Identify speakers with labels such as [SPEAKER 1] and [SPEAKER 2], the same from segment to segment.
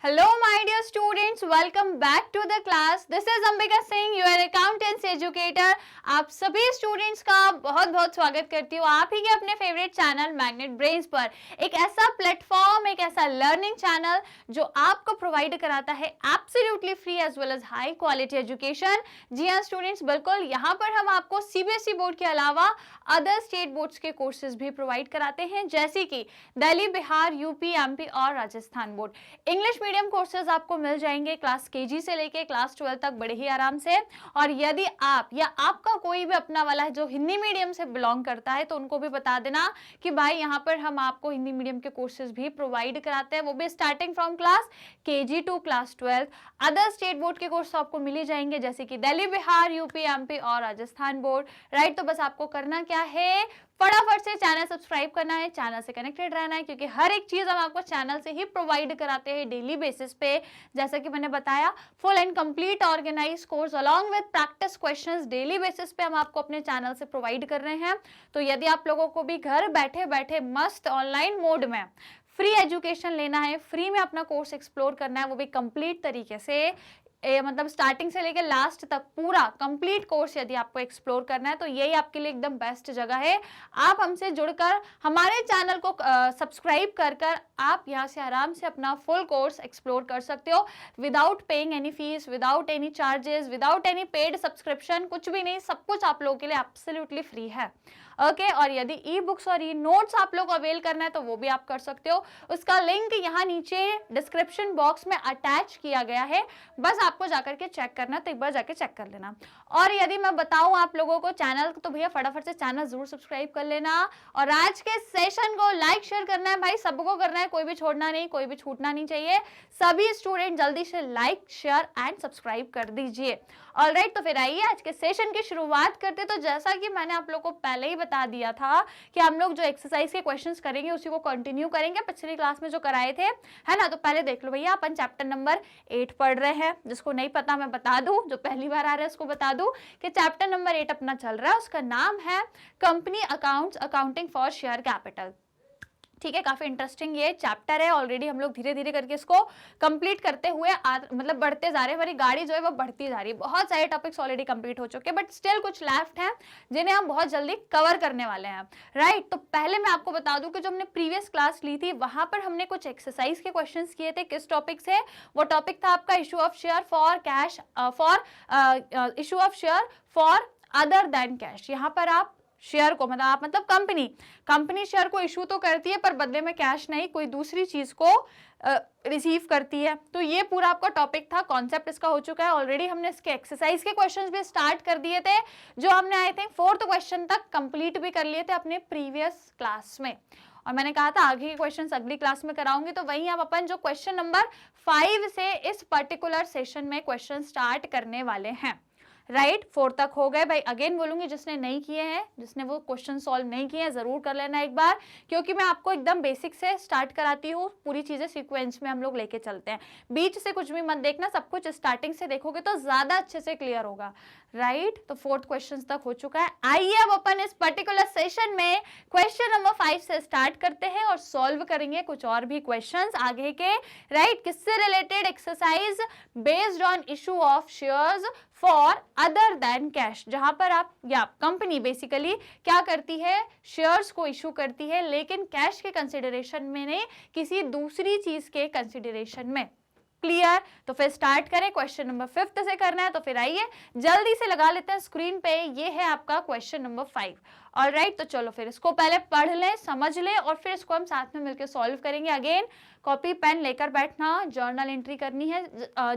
[SPEAKER 1] Hello, my dear students. Welcome back to the class. This is Ambika Singh, your accountancy educator. आप सभी students का बहुत बहुत स्वागत करती हूँ आप ही के अपने फेवरेट चैनल मैग्नेट ब्रेन्स पर। एक ऐसा प्लेटफॉर्म, एक ऐसा लर्निंग चैनल जो आपको प्रोवाइड कराता है absolutely free as well as high quality education. जी हाँ स्टूडेंट्स, बिल्कुल यहाँ पर हम आपको सीबीएसई बोर्ड के अलावा अदर स्टेट बोर्ड्स के कोर्सेज भी प्रोवाइड कराते हैं, जैसे कि दिल्ली, बिहार, यूपी, एमपी और Rajasthan board. English medium courses आपको मिल जाएंगे क्लास केजी से लेके क्लास 12 तक बड़े ही आराम से। और यदि आप या आपका कोई भी अपना वाला है जो हिंदी मीडियम से बिलोंग करता है तो उनको भी बता देना कि भाई यहाँ पर हम आपको हिंदी मीडियम के कोर्सेज भी प्रोवाइड कराते हैं, वो भी starting from class KG to class 12। Other state board के कोर्स आपको मिल ही जाएंगे, जैसे कि दिल्ली, बिहार, यूपी, एमपी और राजस्थान बोर्ड। राइट, तो बस आपको करना क्या है, फटाफट से चैनल सब्सक्राइब करना है, चैनल से कनेक्टेड रहना है, क्योंकि हर एक चीज हम आपको चैनल से ही प्रोवाइड कराते हैं डेली बेसिस पे। जैसा कि मैंने बताया, full and complete organize course along with practice questions daily basis पे हम आपको अपने चैनल से प्रोवाइड कर रहे हैं। तो यदि आप लोगों को भी घर बैठे बैठे मस्त ऑनलाइन मोड में फ्री एजुकेशन लेना है, फ्री में अपना कोर्स एक्सप्लोर करना है, वो भी कंप्लीट तरीके से मतलब स्टार्टिंग से लेकर लास्ट तक पूरा कंप्लीट कोर्स यदि आपको एक्सप्लोर करना है, तो यही आपके लिए एकदम बेस्ट जगह है। आप हमसे जुड़कर हमारे चैनल को सब्सक्राइब कर आप यहाँ से आराम से अपना फुल कोर्स एक्सप्लोर कर सकते हो without paying any fees, without any charges, without any paid subscription, कुछ भी नहीं, सब कुछ आप लोगों के लिए एब्सोल्युटली फ्री है। ओके और यदि ई बुक्स और ई नोट्स आप लोग अवेल करना है तो वो भी आप कर सकते हो। उसका लिंक यहाँ नीचे डिस्क्रिप्शन बॉक्स में अटैच किया गया है, बस आपको जाकर के चेक करना, तो एक बार जाके चेक कर लेना। और यदि मैं बताऊं आप लोगों को चैनल, तो भैया फटाफट से चैनल जरूर सब्सक्राइब कर लेना। और आज के सेशन को लाइक शेयर करना है भाई, सबको करना है, कोई भी छोड़ना नहीं, कोई भी छूटना नहीं चाहिए। सभी स्टूडेंट जल्दी से लाइक शेयर एंड सब्सक्राइब कर दीजिए। ऑलराइट, तो फिर आइए आज के सेशन की शुरुआत करते। तो जैसा कि मैंने आप लोगों को पहले ही बता दिया था कि हम लोग जो एक्सरसाइज के क्वेश्चंस करेंगे उसी को कंटिन्यू करेंगे पिछली क्लास में जो कराए थे, है ना। तो पहले देख लो भैया, अपन चैप्टर नंबर 8 पढ़ रहे हैं। जिसको नहीं पता मैं बता दूं, जो पहली बार आ रहा है उसको बता दूं कि चैप्टर नंबर 8 अपना चल रहा है, उसका नाम है company accounts, accounting for share capital. ठीक है, काफी इंटरेस्टिंग ये चैप्टर है। ऑलरेडी हम लोग धीरे धीरे करके इसको कंप्लीट करते हुए मतलब बढ़ते जा रहे हैं, हमारी गाड़ी जो है वो बढ़ती जा रही है। बहुत सारे टॉपिक्स ऑलरेडी कंप्लीट हो चुके हैं, बट स्टिल कुछ लेफ्ट हैं जिन्हें हम बहुत जल्दी कवर करने वाले हैं। राइट, तो पहले मैं आपको बता दूं कि जो हमने प्रीवियस क्लास ली थी वहां पर हमने कुछ एक्सरसाइज के क्वेश्चन किए थे। किस टॉपिक से? वो टॉपिक था आपका issue of share for cash, issue of share for other than cash. यहाँ पर आप शेयर को मतलब कंपनी शेयर को इशू तो करती है पर बदले में कैश नहीं, कोई दूसरी चीज को रिसीव करती है। तो ये पूरा आपका टॉपिक था, कॉन्सेप्ट इसका हो चुका है। ऑलरेडी हमने इसके एक्सरसाइज के क्वेश्चंस भी स्टार्ट कर दिए थे, जो हमने आई थिंक 4th क्वेश्चन तक कंप्लीट भी कर लिए थे अपने प्रीवियस क्लास में। और मैंने कहा था आगे के क्वेश्चंस अगली क्लास में कराऊंगी, तो वहीं अब अपन जो क्वेश्चन नंबर 5 से इस पर्टिकुलर सेशन में क्वेश्चन स्टार्ट करने वाले हैं। राइट, 4 तक हो गए भाई। अगेन बोलूंगी, जिसने नहीं किए हैं, जिसने वो क्वेश्चन सॉल्व नहीं किए हैं, जरूर कर लेना एक बार, क्योंकि मैं आपको एकदम बेसिक से स्टार्ट कराती हूँ। पूरी चीजें सीक्वेंस में हम लोग लेके चलते हैं, बीच से कुछ भी मत देखना, सब कुछ स्टार्टिंग से देखोगे तो ज्यादा अच्छे से क्लियर होगा। राइट, तो 4th क्वेश्चन तक हो चुका है। आइए अब अपन इस पर्टिकुलर सेशन में क्वेश्चन नंबर 5 से स्टार्ट करते हैं और सॉल्व करेंगे कुछ और भी क्वेश्चन आगे के। राइट, किससे related? Exercise based on issue of shares for other than cash, जहां पर आप या कंपनी बेसिकली क्या करती है, शेयर्स को इशू करती है, लेकिन कैश के कंसिडरेशन में नहीं, किसी दूसरी चीज के कंसिडरेशन में। क्लियर? तो फिर स्टार्ट करें। क्वेश्चन नंबर 5 से करना है, तो फिर आइए जल्दी से लगा लेते हैं स्क्रीन पे। ये है आपका क्वेश्चन नंबर 5। ऑलराइट, तो चलो फिर इसको पहले पढ़ लें, समझ लें, और फिर इसको हम साथ में मिलकर सॉल्व करेंगे। अगेन कॉपी पेन लेकर बैठना, जर्नल एंट्री करनी है।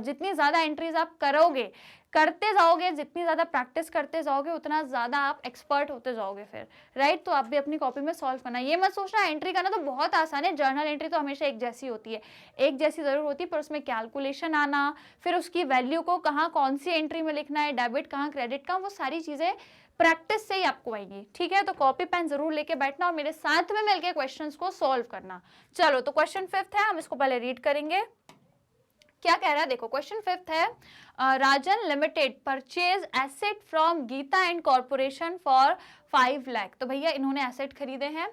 [SPEAKER 1] जितनी ज्यादा एंट्रीज आप करोगे, करते जाओगे, जितनी ज्यादा प्रैक्टिस करते जाओगे, उतना ज्यादा आप एक्सपर्ट होते जाओगे फिर। राइट, तो आप भी अपनी कॉपी में सॉल्व करना। ये मत सोचना एंट्री करना तो बहुत आसान है, जर्नल एंट्री तो हमेशा एक जैसी होती है, एक जैसी जरूर होती है, पर उसमें कैलकुलेशन आना, फिर उसकी वैल्यू को कहाँ कौन सी एंट्री में लिखना है, डेबिट कहाँ क्रेडिट कहाँ, वो सारी चीजें प्रैक्टिस से ही आपको आएंगी। ठीक है, तो कॉपी पेन जरूर लेके बैठना और मेरे साथ में मिलके क्वेश्चंस को सॉल्व करना। चलो, तो क्वेश्चन 5 है, हम इसको पहले रीड करेंगे। क्या कह रहा है देखो, क्वेश्चन 5 है, Rajan limited purchase asset from Geeta and corporation for 5 lakh. तो भैया इन्होंने एसेट खरीदे हैं,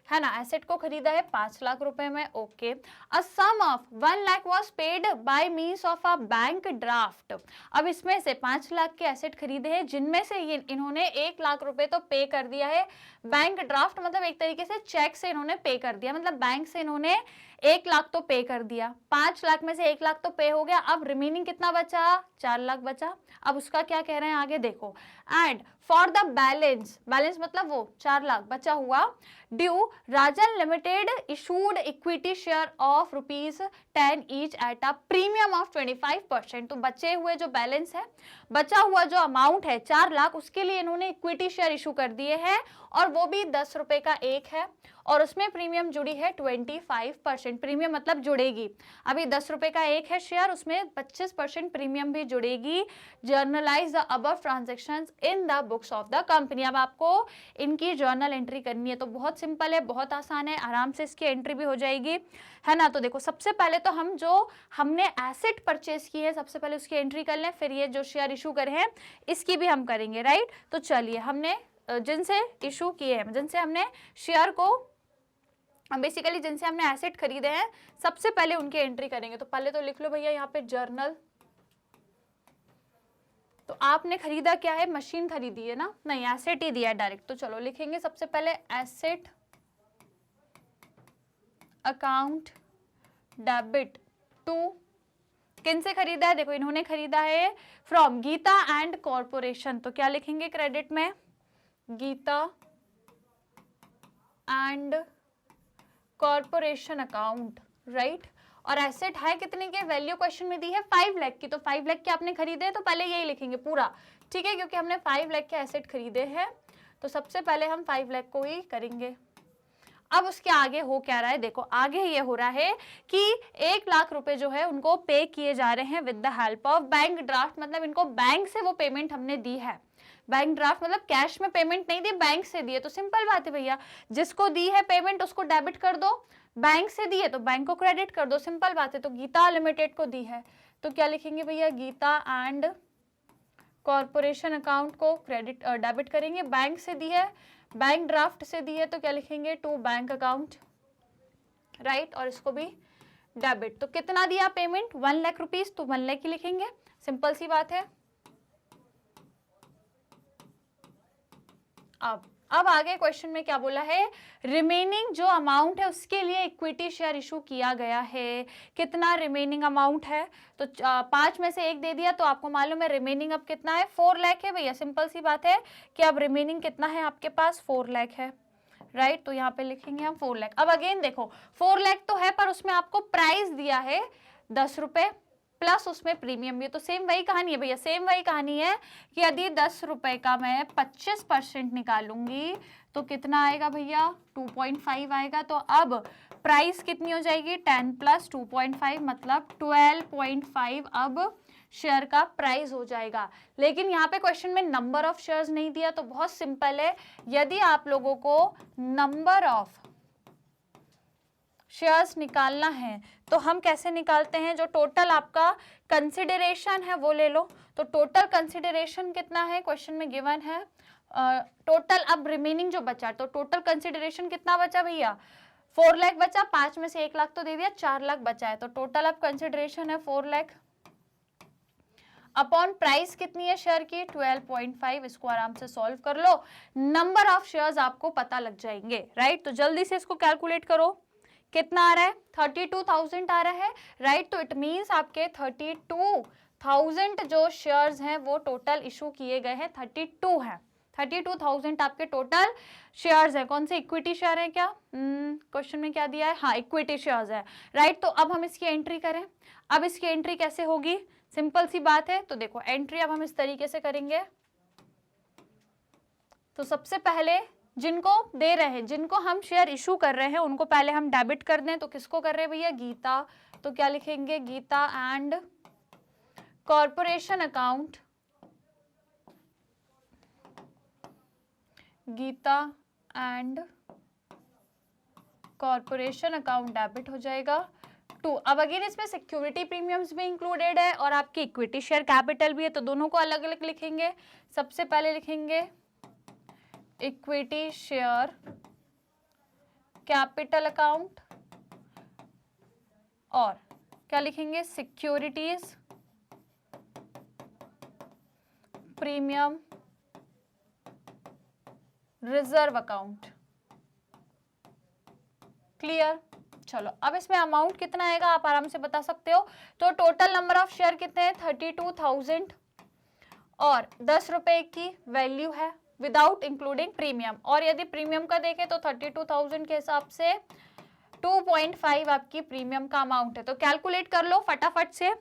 [SPEAKER 1] है ना, एसेट को खरीदा है 5 लाख रुपए में, okay. A sum of 1 lakh was paid by means of a bank draft. अब इसमें से 5 लाख के एसेट खरीदे हैं जिनमें से ये इन्होंने 1 लाख रुपए तो पे कर दिया है। बैंक ड्राफ्ट मतलब एक तरीके से चेक से इन्होंने पे कर दिया, मतलब बैंक से इन्होंने 1 लाख तो पे कर दिया, 5 लाख में से 1 लाख तो पे हो गया। अब रिमेनिंग कितना बचा, 4 लाख बचा। अब उसका क्या कह रहे हैं आगे देखो, and for the balance, balance मतलब वो 4 लाख बचा हुआ, due Rajan limited issued equity share of ₹10 each at a premium of 25%। तो बचे हुए जो बैलेंस है, बचा हुआ जो अमाउंट है 4 लाख, उसके लिए इन्होंने इक्विटी शेयर इशू कर दिए हैं और वो भी 10 रुपए का एक है और उसमें प्रीमियम जुड़ी है 25%। प्रीमियम मतलब जुड़ेगी, अभी 10 रुपए का एक है शेयर, उसमें 25% प्रीमियम भी जुड़ेगी। Journalise the above transactions in the books of the company. अब आपको इनकी जर्नल एंट्री करनी है, तो बहुत सिंपल है, बहुत आसान है, आराम से इसकी एंट्री भी हो जाएगी, है ना। तो देखो सबसे पहले तो हम जो हमने एसेट परचेज की है सबसे पहले उसकी एंट्री कर लें, फिर ये जो शेयर इशू करे हैं इसकी भी हम करेंगे, राइट। तो चलिए, हमने जिनसे इशू किए हैं, जिनसे हमने शेयर को बेसिकली जिनसे हमने एसेट खरीदे हैं, सबसे पहले उनकी एंट्री करेंगे। तो पहले तो लिख लो भैया यहाँ पे जर्नल। तो आपने खरीदा क्या है, मशीन खरीदी है ना, नहीं एसेट ही दिया है डायरेक्ट। तो चलो लिखेंगे सबसे पहले एसेट अकाउंट डेबिट टू, किन से खरीदा है, देखो इन्होंने खरीदा है फ्रॉम गीता एंड कॉर्पोरेशन। तो क्या लिखेंगे क्रेडिट में, Geeta and corporation account, right. और एसेट है कितने के, वैल्यू क्वेश्चन में दी है 5 लाख की, तो 5 लाख के आपने खरीदे तो पहले यही लिखेंगे पूरा, ठीक है, क्योंकि हमने 5 लाख के एसेट खरीदे हैं। तो सबसे पहले हम 5 लाख को ही करेंगे। अब उसके आगे हो क्या रहा है, देखो आगे ये हो रहा है कि 1 लाख रुपए जो है उनको पे किए जा रहे हैं with the help of bank draft, मतलब इनको बैंक से वो पेमेंट हमने दी है। बैंक ड्राफ्ट मतलब कैश में पेमेंट नहीं दी, बैंक से दी है। तो सिंपल बात है भैया, जिसको दी है पेमेंट उसको डेबिट कर दो, बैंक से दी है तो बैंक को क्रेडिट कर दो, सिंपल बात है। तो गीता लिमिटेड को दी है तो क्या लिखेंगे भैया, गीता एंड कॉर्पोरेशन अकाउंट को क्रेडिट डेबिट करेंगे। बैंक से दी है, बैंक ड्राफ्ट से दी है तो क्या लिखेंगे, टू बैंक अकाउंट, राइट, और इसको भी डेबिट। तो कितना दिया पेमेंट, 1 लाख रुपीज, तो 1 लाख ही लिखेंगे, सिंपल सी बात है। अब आगे क्वेश्चन में क्या बोला है, रिमेनिंग जो अमाउंट है उसके लिए इक्विटी शेयर इशू किया गया है। कितना रिमेनिंग अमाउंट है, तो 5 में से 1 दे दिया, तो आपको मालूम है रिमेनिंग अब कितना है, 4 लाख है भैया। सिंपल सी बात है कि अब रिमेनिंग कितना है आपके पास, 4 लाख है, राइट। तो यहाँ पे लिखेंगे हम 4 लाख। अब अगेन देखो 4 लाख तो है पर उसमें आपको प्राइस दिया है 10 रुपए प्लस उसमें प्रीमियम भी, तो सेम वही कहानी है भैया, सेम वही कहानी है कि यदि 10 रुपए का मैं 25% निकालूंगी तो कितना आएगा भैया, 2.5 आएगा। तो अब प्राइस कितनी हो जाएगी, 10 प्लस 2.5 मतलब 12.5 अब शेयर का प्राइस हो जाएगा। लेकिन यहाँ पे क्वेश्चन में नंबर ऑफ शेयर्स नहीं दिया, तो बहुत सिंपल है, यदि आप लोगों को नंबर ऑफ शेयर्स निकालना है तो हम कैसे निकालते हैं, जो टोटल आपका कंसिडरेशन है वो ले लो। तो टोटल कंसिडरेशन कितना है, क्वेश्चन में गिवन है टोटल, अब रिमेनिंग जो बचा, तो टोटल कंसिडरेशन कितना बचा भैया, 4 लाख बचा, 5 में से 1 लाख तो दे दिया, 4 लाख बचा है। तो टोटल अब कंसिडरेशन है 4 लाख अपॉन प्राइस कितनी है शेयर की, 12.5। इसको आराम से सॉल्व कर लो, नंबर ऑफ शेयर्स आपको पता लग जाएंगे, राइट। तो जल्दी से इसको कैलकुलेट करो, कितना आ रहा है, 32,000 आ रहा है, राइट। तो इट मींस आपके 32,000 जो शेयर्स हैं वो टोटल इशू किए गए हैं, 32 है, 32,000 आपके टोटल शेयर्स है। कौन से, इक्विटी शेयर है क्या, क्वेश्चन में क्या दिया है, हाँ इक्विटी शेयर्स है, राइट। तो अब हम इसकी एंट्री करें। अब इसकी एंट्री कैसे होगी, सिंपल सी बात है। तो देखो एंट्री अब हम इस तरीके से करेंगे। तो सबसे पहले जिनको दे रहे हैं, जिनको हम शेयर इशू कर रहे हैं उनको पहले हम डेबिट कर दें। तो किसको कर रहे हैं भैया, गीता। तो क्या लिखेंगे, Geeta and corporation account, Geeta and corporation account debit हो जाएगा 2। अब अगेन इसमें सिक्योरिटी प्रीमियम्स भी इंक्लूडेड है और आपकी इक्विटी शेयर कैपिटल भी है, तो दोनों को अलग अलग लिखेंगे। सबसे पहले लिखेंगे इक्विटी शेयर कैपिटल अकाउंट, और क्या लिखेंगे, securities, premium, reserve account. Clear? चलो अब इसमें अमाउंट कितना आएगा आप आराम से बता सकते हो। तो टोटल नंबर ऑफ शेयर कितने हैं, 32,000, और 10 रुपए की वैल्यू है विदाउट इंक्लूडिंग प्रीमियम। और यदि प्रीमियम का देखें तो 32,000 के हिसाब से 2.5 आपकी प्रीमियम का अमाउंट है। तो कैलकुलेट कर लो फटाफट से,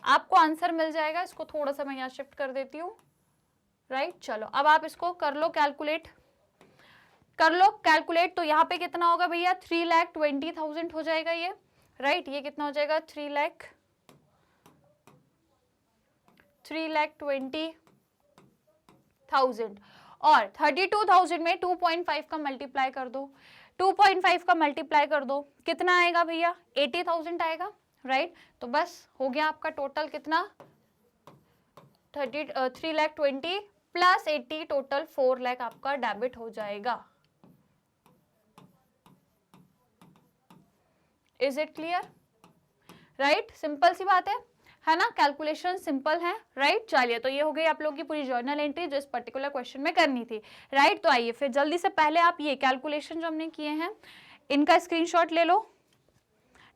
[SPEAKER 1] आपको आंसर मिल जाएगा। इसको थोड़ा सा मैं यहाँ शिफ्ट कर देती हूँ, राइट। चलो अब आप इसको कर लो कैलकुलेट, कर लो कैलकुलेट। तो यहाँ पे कितना होगा भैया, 3,20,000 हो जाएगा ये, राइट। ये कितना हो जाएगा, 3,20,000, और 32,000 में 2.5 का मल्टीप्लाई कर दो, 2.5 का मल्टीप्लाई कर दो, कितना आएगा भैया, 80,000 आएगा, राइट। तो बस हो गया आपका टोटल कितना, 3,20,000 प्लस 80, टोटल 4 लाख आपका डेबिट हो जाएगा। Is it clear, right. Simple सी बात है ना, कैलकुलेशन सिंपल है, राइट। चलिए तो ये हो गई आप लोगों की पूरी जर्नल एंट्री जो इस पर्टिकुलर क्वेश्चन में करनी थी, राइट। तो आइए फिर जल्दी से पहले आप ये कैलकुलेशन जो हमने किए हैं इनका स्क्रीनशॉट ले लो।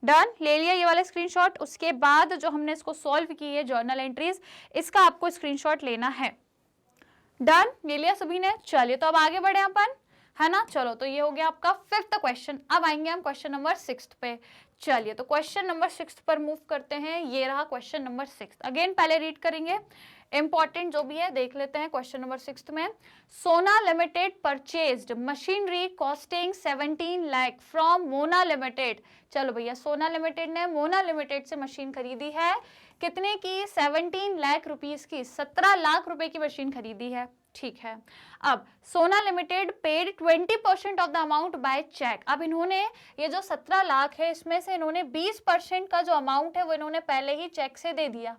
[SPEAKER 1] डन, ले लिया ये वाला स्क्रीनशॉट। उसके बाद जो हमने इसको सॉल्व की है जर्नल एंट्रीज, इसका आपको स्क्रीनशॉट लेना है। डन, ले लिया सभी ने। चलिए तो अब आगे बढ़े अपन, है ना। चलो तो ये हो गया आपका 5th क्वेश्चन। अब आएंगे हम क्वेश्चन नंबर 6 पे। चलिए तो क्वेश्चन नंबर 6 पर मूव करते हैं। ये रहा क्वेश्चन नंबर 6। अगेन पहले रीड करेंगे, इंपॉर्टेंट जो भी है देख लेते हैं। क्वेश्चन नंबर 6 में, सोना limited purchased machinery costing 17 lakh from Mona limited. चलो भैया, सोना लिमिटेड ने मोना लिमिटेड से मशीन खरीदी है, कितने की, 17 लाख रुपीस की, 17 लाख रुपए की मशीन खरीदी है, ठीक है। अब Sona limited paid 20% of the amount by cheque. अब इन्होंने ये जो 17 लाख है इसमें से इन्होंने 20% का जो अमाउंट है वो इन्होंने पहले ही चेक से दे दिया।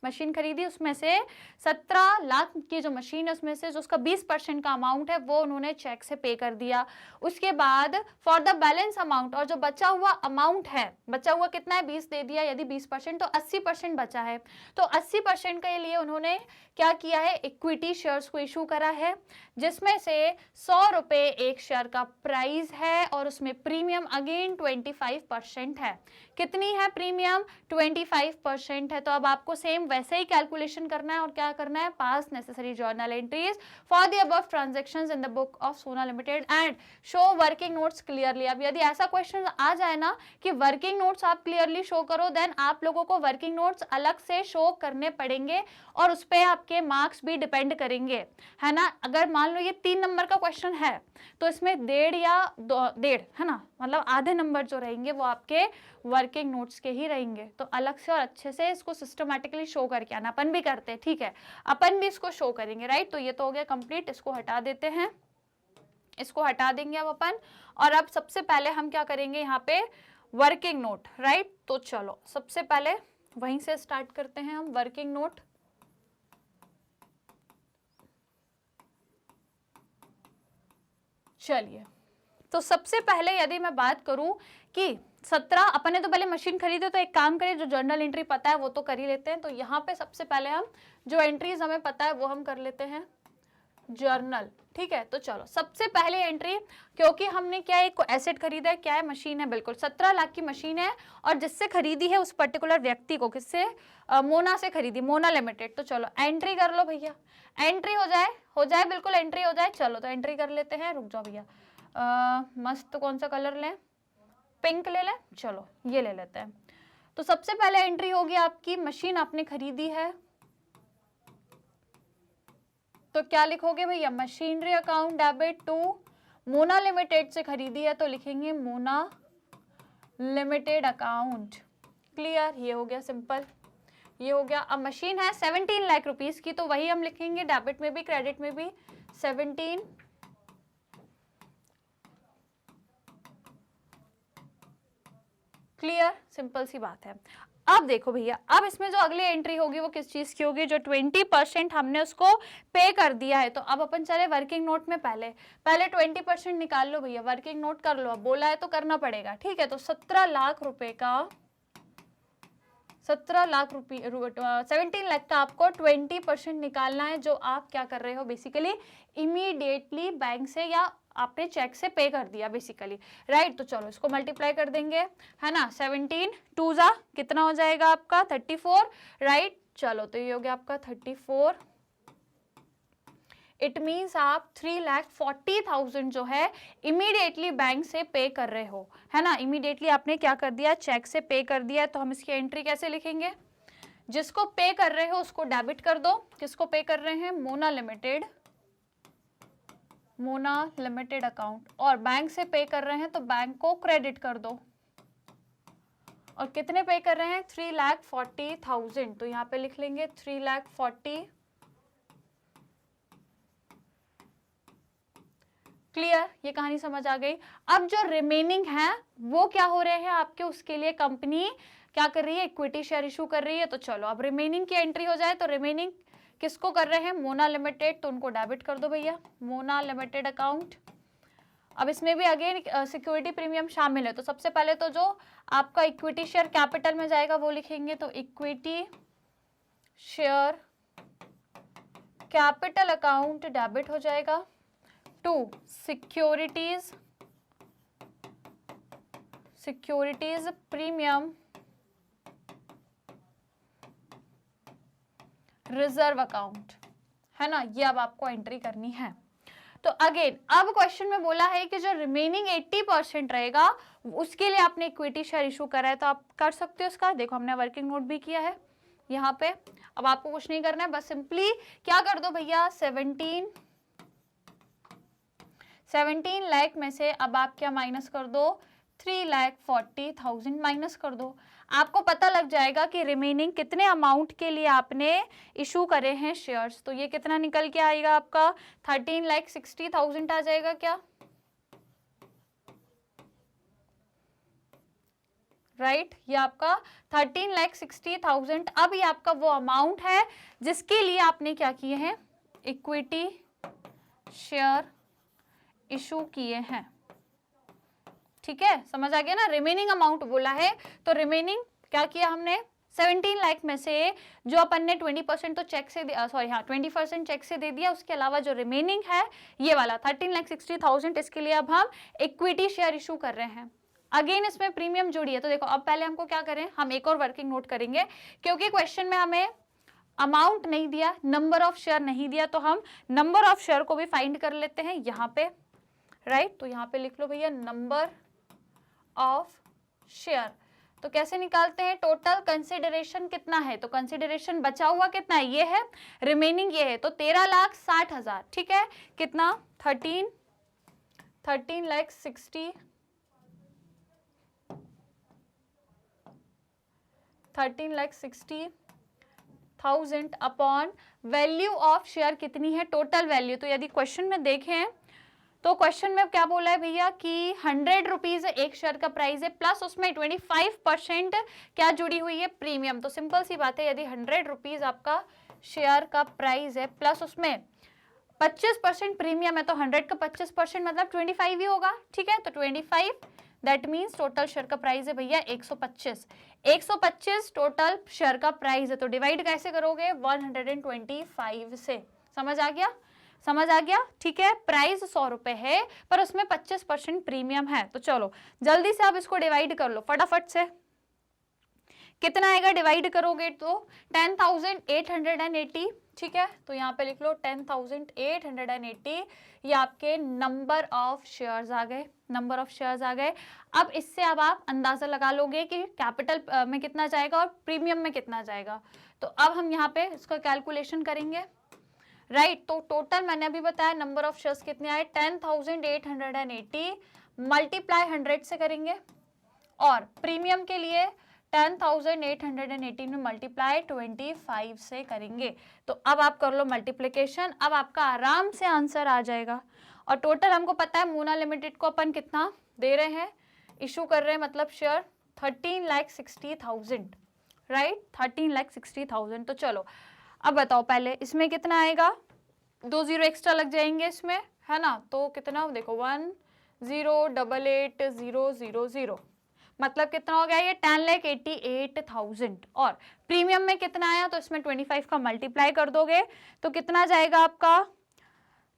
[SPEAKER 1] मशीन खरीदी, उसमें से 17 लाख की जो मशीन है उसमें से जो उसका 20% का अमाउंट है वो उन्होंने चेक से पे कर दिया। उसके बाद फॉर द बैलेंस अमाउंट, और जो बचा हुआ अमाउंट है, बचा हुआ कितना है, 20 दे दिया, यदि 20% तो 80% बचा है। तो 80% के लिए उन्होंने क्या किया है, इक्विटी शेयर्स को इशू करा है, जिसमें से 100 रुपए एक शेयर का प्राइस है, और उसमें प्रीमियम अगेन 25% है। कितनी है प्रीमियम, 25% है। तो अब आपको सेम वैसे ही कैलकुलेशन करना है, और क्या करना है, pass necessary journal entries for the above transactions in the book of Sona limited and show working notes clearly. अब यदि ऐसा क्वेश्चन आ जाए ना कि वर्किंग नोट्स आप क्लियरली शो करो, देन आप लोगों को वर्किंग नोट्स अलग से शो करने पड़ेंगे, और उस पर आपके मार्क्स भी डिपेंड करेंगे, है ना। अगर मान लो ये 3 नंबर का क्वेश्चन है तो इसमें 1.5 या 1.5, है ना, मतलब आधे नंबर जो रहेंगे वो आपके वर्किंग नोट्स के ही रहेंगे। तो अलग से और अच्छे से इसको सिस्टमैटिकली शो करके आना, अपन भी करते हैं, ठीक है, अपन भी इसको शो करेंगे, राइट। तो ये तो हो गया कंप्लीट, इसको हटा देते हैं, इसको हटा देंगे अब अपन। और अब सबसे पहले हम क्या करेंगे यहाँ पे, वर्किंग नोट, राइट। तो चलो सबसे पहले वहीं से स्टार्ट करते हैं हम, वर्किंग नोट। चलिए तो सबसे पहले यदि मैं बात करूं कि 17 अपन ने तो पहले मशीन खरीदी, तो एक काम करें, जो जर्नल एंट्री पता है वो तो कर ही लेते हैं। तो यहाँ पे सबसे पहले हम जो एंट्रीज हमें पता है वो हम कर लेते हैं जर्नल, ठीक है। तो चलो सबसे पहले एंट्री, क्योंकि हमने क्या एक एसेट खरीदा है, क्या है, मशीन है, बिल्कुल 17 लाख की मशीन है, और जिससे खरीदी है उस पर्टिकुलर व्यक्ति को, किससे, मोना से खरीदी, मोना लिमिटेड। तो चलो एंट्री कर लो भैया, एंट्री हो जाए बिल्कुल एंट्री हो जाए। चलो तो एंट्री कर लेते हैं, रुक जाओ भैया, मस्त कौन सा कलर लें, पिंक ले लें, चलो ये ले लेते हैं। तो सबसे पहले एंट्री होगी आपकी, मशीन आपने खरीदी है, तो क्या लिखोगे भैया, machinery account debit to Mona limited से खरीदी है, तो लिखेंगे मोना लिमिटेड अकाउंट। क्लियर, ये हो गया सिंपल, ये हो गया। अब मशीन है 17 लाख रुपीस की, तो वही हम लिखेंगे डेबिट में भी क्रेडिट में भी 17। क्लियर, सिंपल सी बात है। अब देखो भैया, अब इसमें जो अगली एंट्री होगी वो किस चीज की होगी, जो 20% हमने उसको पे कर दिया है। तो अब अपन चले वर्किंग नोट में, पहले 20% निकाल लो भैया, वर्किंग नोट कर लो, अब बोला है तो करना पड़ेगा, ठीक है। तो 17 लाख रुपए का, 17 लाख रुपये 17 लाख का आपको 20% निकालना है, जो आप क्या कर रहे हो बेसिकली इमीडिएटली बैंक से या आपने चेक से पे कर दिया बेसिकली, राइट। तो चलो इसको मल्टीप्लाई कर देंगे, है ना। 17 2 जा कितना हो जाएगा आपका 34, राइट। चलो तो ये हो गया आपका 34। इट मीन्स आप 3,40,000 जो है इमीडिएटली बैंक से पे कर रहे हो, है ना। इमीडिएटली आपने क्या कर दिया, चेक से पे कर दिया। तो हम इसकी एंट्री कैसे लिखेंगे, जिसको पे कर रहे हो उसको डेबिट कर दो। किसको पे कर रहे हैं, Mona limited, Mona limited account, और बैंक से पे कर रहे हैं तो बैंक को क्रेडिट कर दो। और कितने पे कर रहे हैं, 3,40,000, तो यहाँ पे लिख लेंगे 3,40,000। क्लियर, ये कहानी समझ आ गई। अब जो रिमेनिंग है वो क्या हो रहे हैं आपके, उसके लिए कंपनी क्या कर रही है, इक्विटी शेयर इशू कर रही है। तो चलो अब रिमेनिंग की एंट्री हो जाए। तो रिमेनिंग किसको कर रहे हैं, मोना लिमिटेड, तो उनको डेबिट कर दो भैया, मोना लिमिटेड अकाउंट। अब इसमें भी अगेन सिक्योरिटी प्रीमियम शामिल है। तो सबसे पहले तो जो आपका इक्विटी शेयर कैपिटल में जाएगा वो लिखेंगे, तो equity share capital account debit हो जाएगा to securities, securities premium reserve account, है ना। ये अब आपको एंट्री करनी है। तो अगेन अब क्वेश्चन में बोला है कि जो रिमेनिंग 80% रहेगा उसके लिए आपने इक्विटी शेयर इशू करा है, तो आप कर सकते हो इसका। देखो हमने वर्किंग नोट भी किया है यहाँ पे। अब आपको कुछ नहीं करना है, बस सिंपली क्या कर दो भैया, 17 लाख में से अब आप क्या माइनस कर दो, 3,40,000 माइनस कर दो। आपको पता लग जाएगा कि रिमेनिंग कितने अमाउंट के लिए आपने इशू करे हैं शेयर्स। तो ये कितना निकल के आएगा आपका, 13,60,000 आ जाएगा क्या, राइट। ये आपका 13,60,000। अब ये आपका वो अमाउंट है जिसके लिए आपने क्या किए हैं, इक्विटी शेयर इशू किए हैं, ठीक है। समझ आ गया ना, रिमेनिंग अमाउंट बोला है तो रिमेनिंग क्या किया हमने, 17 लाख में से जो अपन ने 20% तो चेक से 20% चेक से दे दिया, उसके अलावा जो रिमेनिंग है ये वाला 13,60,000, इसके लिए अब हम इक्विटी शेयर इशू कर रहे हैं। अगेन इसमें प्रीमियम जोड़ी है। तो देखो अब पहले हमको क्या करें, हम एक और वर्किंग नोट करेंगे, क्योंकि क्वेश्चन में हमें अमाउंट नहीं दिया, नंबर ऑफ शेयर नहीं दिया, तो हम नंबर ऑफ शेयर को भी फाइंड कर लेते हैं यहाँ पे, राइट। तो यहाँ पे लिख लो भैया नंबर ऑफ शेयर। तो कैसे निकालते हैं, टोटल कंसिडरेशन कितना है, तो कंसिडरेशन बचा हुआ कितना है, ये है, रिमेनिंग ये है, तो 13,60,000, ठीक है। कितना 13,60,000 अपॉन वैल्यू ऑफ शेयर कितनी है, टोटल वैल्यू। तो यदि क्वेश्चन में देखें तो क्वेश्चन में क्या बोला है भैया कि 100 रुपीज एक शेयर का प्राइस है, प्लस उसमें 25% क्या जुड़ी हुई है, प्रीमियम। तो सिंपल सी बात है, यदि 100 रुपीज आपका शेयर का प्राइस है प्लस उसमें 25% प्रीमियम है, तो 100 का 25% मतलब 25 ही होगा, ठीक है। तो 25 दैट मीन्स टोटल शेयर का प्राइस है भैया 125 टोटल शेयर का प्राइस है। तो डिवाइड कैसे करोगे, 125 से। समझ आ गया, समझ आ गया, ठीक है। प्राइस 100 रुपए है पर उसमें 25% प्रीमियम है। तो चलो जल्दी से आप इसको डिवाइड कर लो फटाफट से। कितना आएगा, डिवाइड करोगे तो 10,880, ठीक है। तो यहाँ पे लिख लो 10,880, ये आपके नंबर ऑफ शेयर्स आ गए, नंबर ऑफ शेयर्स आ गए। अब इससे अब आप अंदाजा लगा लोगे कि कैपिटल में कितना जाएगा और प्रीमियम में कितना जाएगा। तो अब हम यहाँ पे इसका कैलकुलेशन करेंगे, राइट। तो टोटल मैंने अभी बताया नंबर ऑफ शेयर्स कितने आए, 10,880 मल्टीप्लाई 100 से करेंगे, और प्रीमियम के लिए 10,880 में मल्टीप्लाई 25 से करेंगे। तो अब आप कर लो मल्टीप्लिकेशन, अब आपका आराम से आंसर आ जाएगा। और टोटल हमको पता है मोना लिमिटेड को अपन कितना दे रहे हैं, इशू कर रहे हैं, मतलब शेयर 13,60,000, राइट, 13,60,000। तो चलो अब बताओ पहले इसमें कितना आएगा, 2 जीरो एक्स्ट्रा लग जाएंगे इसमें, है ना, तो कितना देखो 10,88,000, मतलब कितना हो गया ये 10,88,000। और प्रीमियम में कितना आया, तो इसमें 25 का मल्टीप्लाई कर दोगे तो कितना जाएगा आपका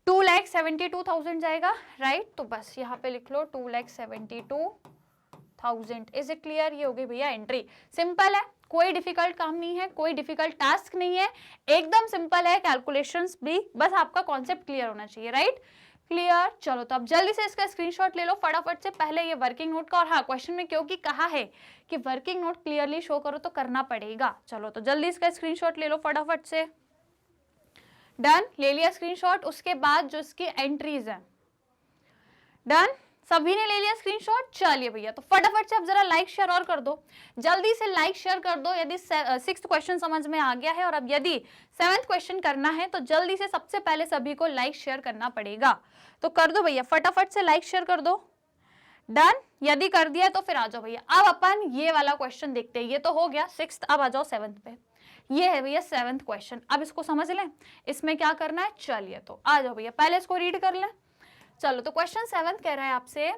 [SPEAKER 1] 2,72,000 जाएगा, राइट। तो बस यहाँ पे लिख लो 2,72,000। Is it clear? ये हो गई भैया एंट्री, सिंपल है, कोई डिफिकल्ट काम नहीं है, कोई डिफिकल्ट टास्क नहीं है, एकदम सिंपल है, कैलकुलेशंस भी, बस आपका कॉन्सेप्ट क्लियर होना चाहिए, राइट। क्लियर, चलो तो अब जल्दी से इसका स्क्रीनशॉट ले लो फटाफट से, पहले ये वर्किंग नोट का। और हाँ, क्वेश्चन में क्योंकि कहा है कि वर्किंग नोट क्लियरली शो करो तो करना पड़ेगा। चलो तो जल्दी इसका स्क्रीनशॉट ले लो फटाफट से। डन, ले लिया स्क्रीनशॉट। उसके बाद जो इसकी एंट्रीज है, डन, सभी ने ले लिया स्क्रीनशॉट। चलिए भैया, तो फटाफट से अब जरा लाइक शेयर और कर दो, जल्दी से लाइक शेयर कर दो यदि 6th क्वेश्चन समझ में आ गया है। और अब यदि 7th क्वेश्चन करना है तो जल्दी से सबसे पहले सभी को लाइक शेयर करना पड़ेगा, तो कर दो भैया, फटाफट से लाइक शेयर कर दो। डन, यदि कर दिया तो फिर आ जाओ भैया, अब अपन ये वाला क्वेश्चन देखते हैं। ये तो हो गया 6th, अब आ जाओ 7th पे। ये है भैया 7th क्वेश्चन, अब इसको समझ लें, इसमें क्या करना है। चलिए तो आ जाओ भैया, पहले इसको रीड कर लें। चलो तो क्वेश्चन 7 कह रहा है आपसे,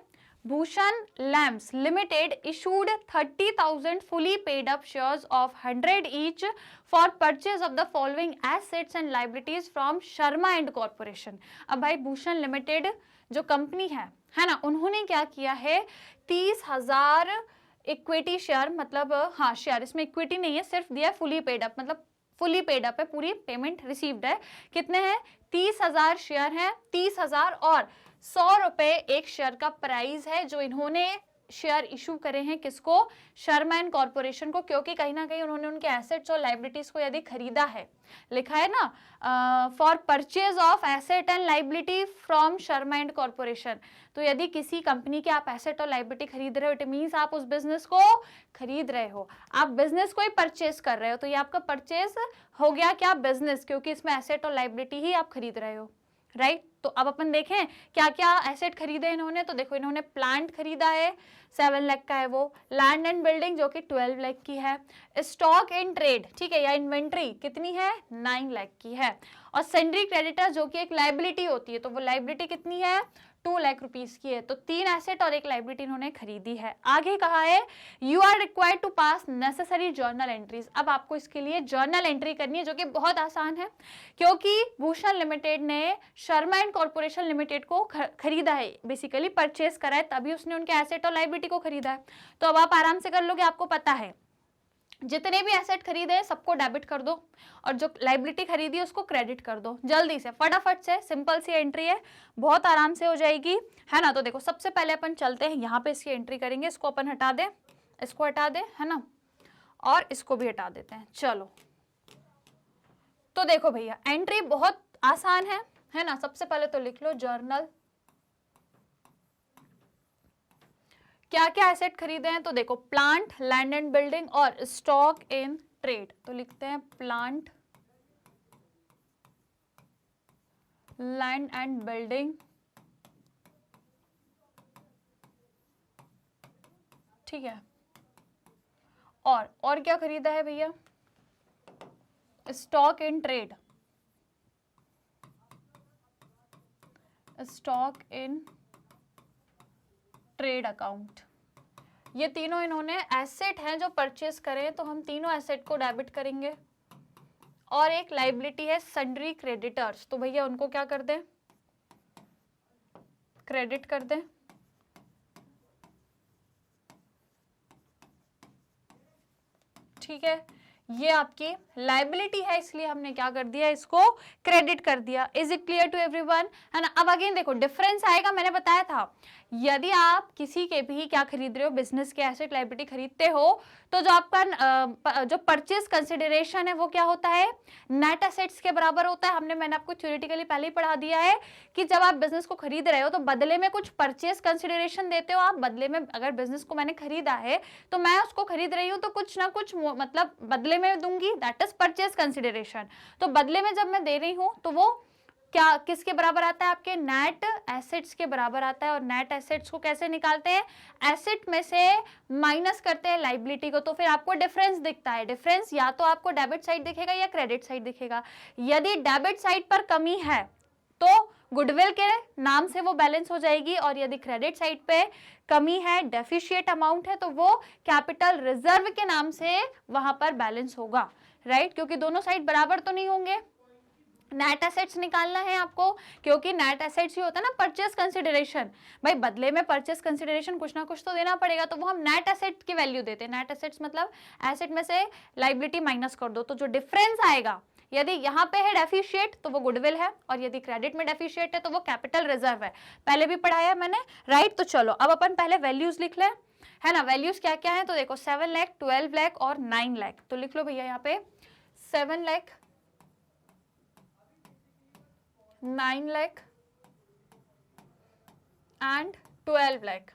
[SPEAKER 1] Bhushan lamps limited issued 30,000 fully paid up shares of 100 each for purchase of the following assets and liabilities from Sharma and corporation. अब भाई भूषण लिमिटेड जो कंपनी है ना, उन्होंने क्या किया है, 30,000 इक्विटी शेयर, मतलब हाँ शेयर, इसमें इक्विटी नहीं है, सिर्फ दिया फुली पेड अप, मतलब फुली पेड अप है, पूरी पेमेंट रिसीव्ड है। कितने हैं, 30,000 शेयर हैं, 30,000 और 100 रुपए एक शेयर का प्राइस है जो इन्होंने शेयर इशू करे हैं, किसको, शर्मा एंड कॉर्पोरेशन को, क्योंकि कहीं ना कहीं उन्होंने उनके एसेट्स और लाइबिलिटीज को यदि खरीदा है, लिखा है ना for purchase of asset and liability from Sharma and corporation. तो यदि किसी कंपनी के आप एसेट और लाइबिलिटी खरीद रहे हो, इट मीन्स आप उस बिजनेस को खरीद रहे हो, आप बिजनेस को ही परचेज कर रहे हो, तो ये आपका परचेज हो गया क्या, बिजनेस, क्योंकि इसमें एसेट और लाइबिलिटी ही आप खरीद रहे हो, राइट। तो अब अपन देखें क्या क्या एसेट खरीदे इन्होंने। तो देखो इन्होंने प्लांट खरीदा है, 7 लाख का है वो, लैंड एंड बिल्डिंग जो कि 12 लाख की है, स्टॉक इन ट्रेड, ठीक है, या इन्वेंट्री कितनी है, 9 लाख की है, और सेंड्री क्रेडिटर जो कि एक लाइबिलिटी होती है, तो वो लाइबिलिटी कितनी है, 2 लाख रुपीस की है। तो 3 एसेट और एक लाइबिलिटी इन्होंने खरीदी है। आगे कहा है you are required to pass necessary journal entries. अब आपको इसके लिए जर्नल एंट्री करनी है, जो कि बहुत आसान है, क्योंकि भूषण लिमिटेड ने शर्मा एंड कॉर्पोरेशन लिमिटेड को खरीदा है, बेसिकली परचेस करा है, तभी उसने उनके एसेट और लाइबिलिटी को खरीदा है। तो अब आप आराम से कर लोगे, आपको पता है जितने भी एसेट खरीदे सबको डेबिट कर दो और जो लाइबिलिटी खरीदी उसको क्रेडिट कर दो। जल्दी से फटाफट से, सिंपल सी एंट्री है, बहुत आराम से हो जाएगी, है ना। तो देखो सबसे पहले अपन चलते हैं यहाँ पे, इसकी एंट्री करेंगे, इसको अपन हटा दें, इसको हटा दें, है ना, और इसको भी हटा देते हैं। चलो तो देखो भैया एंट्री बहुत आसान है ना। सबसे पहले तो लिख लो जर्नल, क्या क्या एसेट खरीदे हैं। तो देखो प्लांट, लैंड एंड बिल्डिंग और स्टॉक इन ट्रेड। तो लिखते हैं प्लांट, लैंड एंड बिल्डिंग, ठीक है, और क्या खरीदा है भैया, stock in trade, stock in trade account. ये तीनों इन्होंने एसेट हैं जो परचेस करें, तो हम तीनों एसेट को डेबिट करेंगे। और एक लाइबिलिटी है सन्ड्री क्रेडिटर्स, तो भैया उनको क्या कर दें, क्रेडिट कर दें। ठीक है, ये आपकी लाइबिलिटी है, इसलिए हमने क्या कर दिया, इसको क्रेडिट कर दिया। Is it clear to everyone, है ना। अब अगेन देखो डिफरेंस आएगा, मैंने बताया था यदि आप किसी के भी क्या खरीद रहे हो, बिजनेस के एसेट लाइबिलिटी खरीदते हो, तो जो आपका जो परचेज कंसिडरेशन है वो क्या होता है, नेट एसेट्स के बराबर होता है। मैंने आपको थ्योरेटिकली पहले ही पढ़ा दिया है कि जब आप बिजनेस को खरीद रहे हो तो बदले में कुछ परचेज कंसिडरेशन देते हो आप, बदले में अगर बिजनेस को मैंने खरीदा है तो मैं उसको खरीद रही हूँ तो कुछ ना कुछ मतलब बदले में दूंगी, दैट इज परचेज कंसिडरेशन। तो बदले में जब मैं दे रही हूँ तो वो क्या किसके बराबर आता है, आपके नेट एसेट्स के बराबर आता है। और नेट एसेट्स को कैसे निकालते हैं, एसेट में से माइनस करते हैं लाइबिलिटी को, तो फिर आपको डिफरेंस दिखता है। डिफरेंस या तो आपको डेबिट साइड दिखेगा या क्रेडिट साइड दिखेगा। यदि डेबिट साइड पर कमी है तो गुडविल के नाम से वो बैलेंस हो जाएगी, और यदि क्रेडिट साइड पे कमी है, डेफिशिएट अमाउंट है, तो वो कैपिटल रिजर्व के नाम से वहां पर बैलेंस होगा, राइट। क्योंकि दोनों साइड बराबर तो नहीं होंगे। नेट एसेट्स निकालना है आपको, क्योंकि नेट एसेट्स ही होता है ना परचेस कंसिडरेशन। भाई बदले में परचेस कंसिडरेशन कुछ ना कुछ तो देना पड़ेगा, तो वो हम नेट एसेट की वैल्यू देते हैं। नेट एसेट्स मतलब एसेट में से लाइबिलिटी माइनस कर दो, तो जो डिफरेंस आएगा, यदि यहाँ पे है डेफिशिएट तो वो गुडविल है, और यदि क्रेडिट में डेफिशिएट है तो वो कैपिटल रिजर्व है। पहले भी पढ़ाया मैंने, राइट। तो चलो अब अपन पहले वैल्यूज लिख लें, है ना। वैल्यूज क्या क्या है, तो देखो 7 लाख, 12 लाख और 9 लाख। तो लिख लो भैया यहाँ पे 7 लाख, 9 लाख एंड 12 लाख।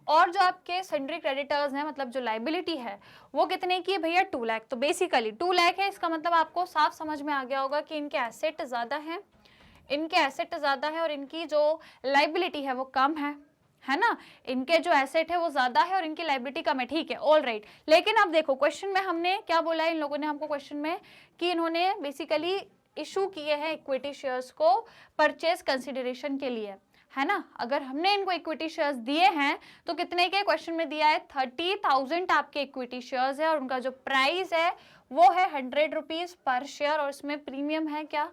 [SPEAKER 1] और जो आपके सेंड्री क्रेडिटर्स हैं, मतलब जो लाइबिलिटी है, वो कितने की है भैया, 2 लाख। तो बेसिकली 2 लाख है, इसका मतलब आपको साफ समझ में आ गया होगा कि इनके एसेट ज्यादा हैं, इनके एसेट ज्यादा है और इनकी जो लाइबिलिटी है वो कम है ना। इनके जो एसेट है वो ज्यादा है और इनकी लाइबिलिटी कम है, ठीक है, ऑल राइट। लेकिन अब देखो क्वेश्चन में हमने क्या बोला है, इन लोगों ने हमको क्वेश्चन में कि इन्होंने बेसिकली इशू किए हैं इक्विटी शेयर्स को परचेज कंसिडरेशन के लिए, है ना। अगर हमने इनको इक्विटी शेयर्स दिए हैं तो कितने के, क्वेश्चन में दिया है 30,000 आपके इक्विटी शेयर्स है, और उनका जो प्राइस है वो है 100 रुपीज पर शेयर। और इसमें प्रीमियम है क्या,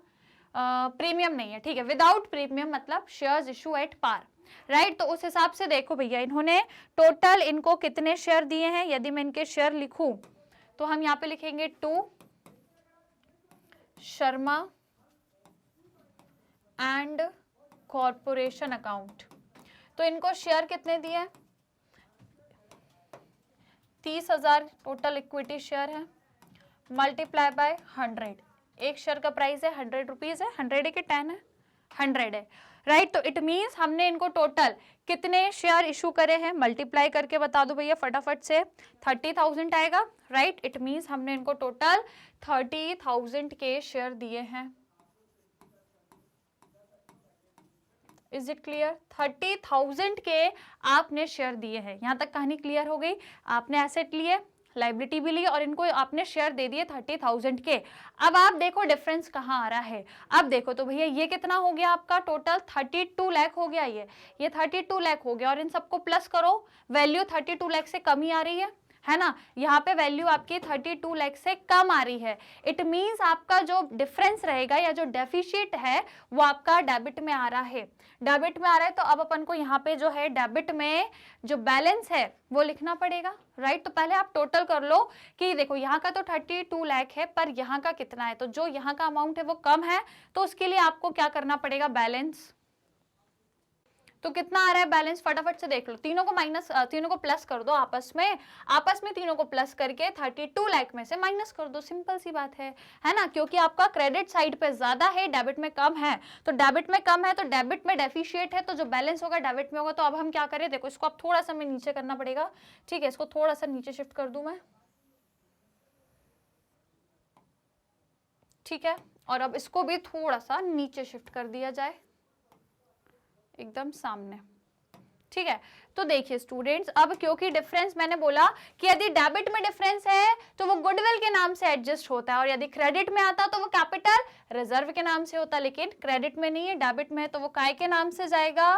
[SPEAKER 1] प्रीमियम नहीं है, ठीक है, विदाउट प्रीमियम, मतलब shares issue at par, right. तो उस हिसाब से देखो भैया, इन्होंने टोटल इनको कितने शेयर दिए हैं। यदि मैं इनके शेयर लिखूं तो हम यहाँ पे लिखेंगे 2 शर्मा एंड कॉर्पोरेशन अकाउंट। तो इनको शेयर कितने दिए, 30,000 टोटल इक्विटी शेयर है, मल्टीप्लाई बाय 100। एक शेयर का प्राइस है 100 रुपीज है, 100 है कि 10 है, 100 है, राइट। तो इट मीन्स हमने इनको टोटल कितने शेयर इशू करे हैं, मल्टीप्लाई करके बता दो भैया फटाफट से, 30,000 आएगा, राइट। इट मीन्स हमने इनको टोटल 30,000 के शेयर दिए हैं। इज इट क्लियर, 30,000 के आपने शेयर दिए हैं। यहां तक कहानी क्लियर हो गई। आपने एसेट लिए, लाइबिलिटी भी ली और इनको आपने शेयर दे दिए 30,000 के। अब आप देखो डिफरेंस कहाँ आ रहा है। अब देखो तो भैया ये कितना हो गया आपका, टोटल 32 लाख हो गया, ये 32 लाख हो गया, और इन सबको प्लस करो, वैल्यू 32 लाख से कम ही आ रही है ना। यहाँ पे वैल्यू आपकी 32 लाख से कम आ रही है। इट मींस आपका जो डिफरेंस रहेगा या जो डेफिशिएट है वो आपका डेबिट में आ रहा है, डेबिट में आ रहा है। तो अब अपन को यहाँ पे जो है डेबिट में जो बैलेंस है वो लिखना पड़ेगा, राइट। तो पहले आप टोटल कर लो कि देखो यहाँ का तो 32 लाख है, पर यहाँ का कितना है, तो जो यहाँ का अमाउंट है वो कम है, तो उसके लिए आपको क्या करना पड़ेगा, बैलेंस। तो कितना आ रहा है बैलेंस, फटाफट से देख लो। तीनों को माइनस, तीनों को प्लस कर दो आपस में तीनों को प्लस करके 32 लाख में से माइनस कर दो, सिंपल सी बात है ना। क्योंकि आपका क्रेडिट साइड पे ज्यादा है, डेबिट में कम है, तो डेबिट में कम है तो डेबिट में डेफिशिएट है, तो जो बैलेंस होगा डेबिट में होगा। तो अब हम क्या करें, देखो इसको अब थोड़ा सा मैं नीचे करना पड़ेगा, ठीक है, इसको थोड़ा सा नीचे शिफ्ट कर दूं मैं, ठीक है। और अब इसको भी थोड़ा सा नीचे शिफ्ट कर दिया जाए, एकदम सामने, ठीक है। तो देखिए स्टूडेंट्स, अब क्योंकि डिफरेंस मैंने बोला कि यदि डेबिट में डिफरेंस है तो वो गुडविल के नाम से एडजस्ट होता है, और यदि क्रेडिट में आता तो वो कैपिटल रिजर्व के नाम से होता, लेकिन क्रेडिट में नहीं है, डेबिट में है, तो वो काय के नाम से जाएगा,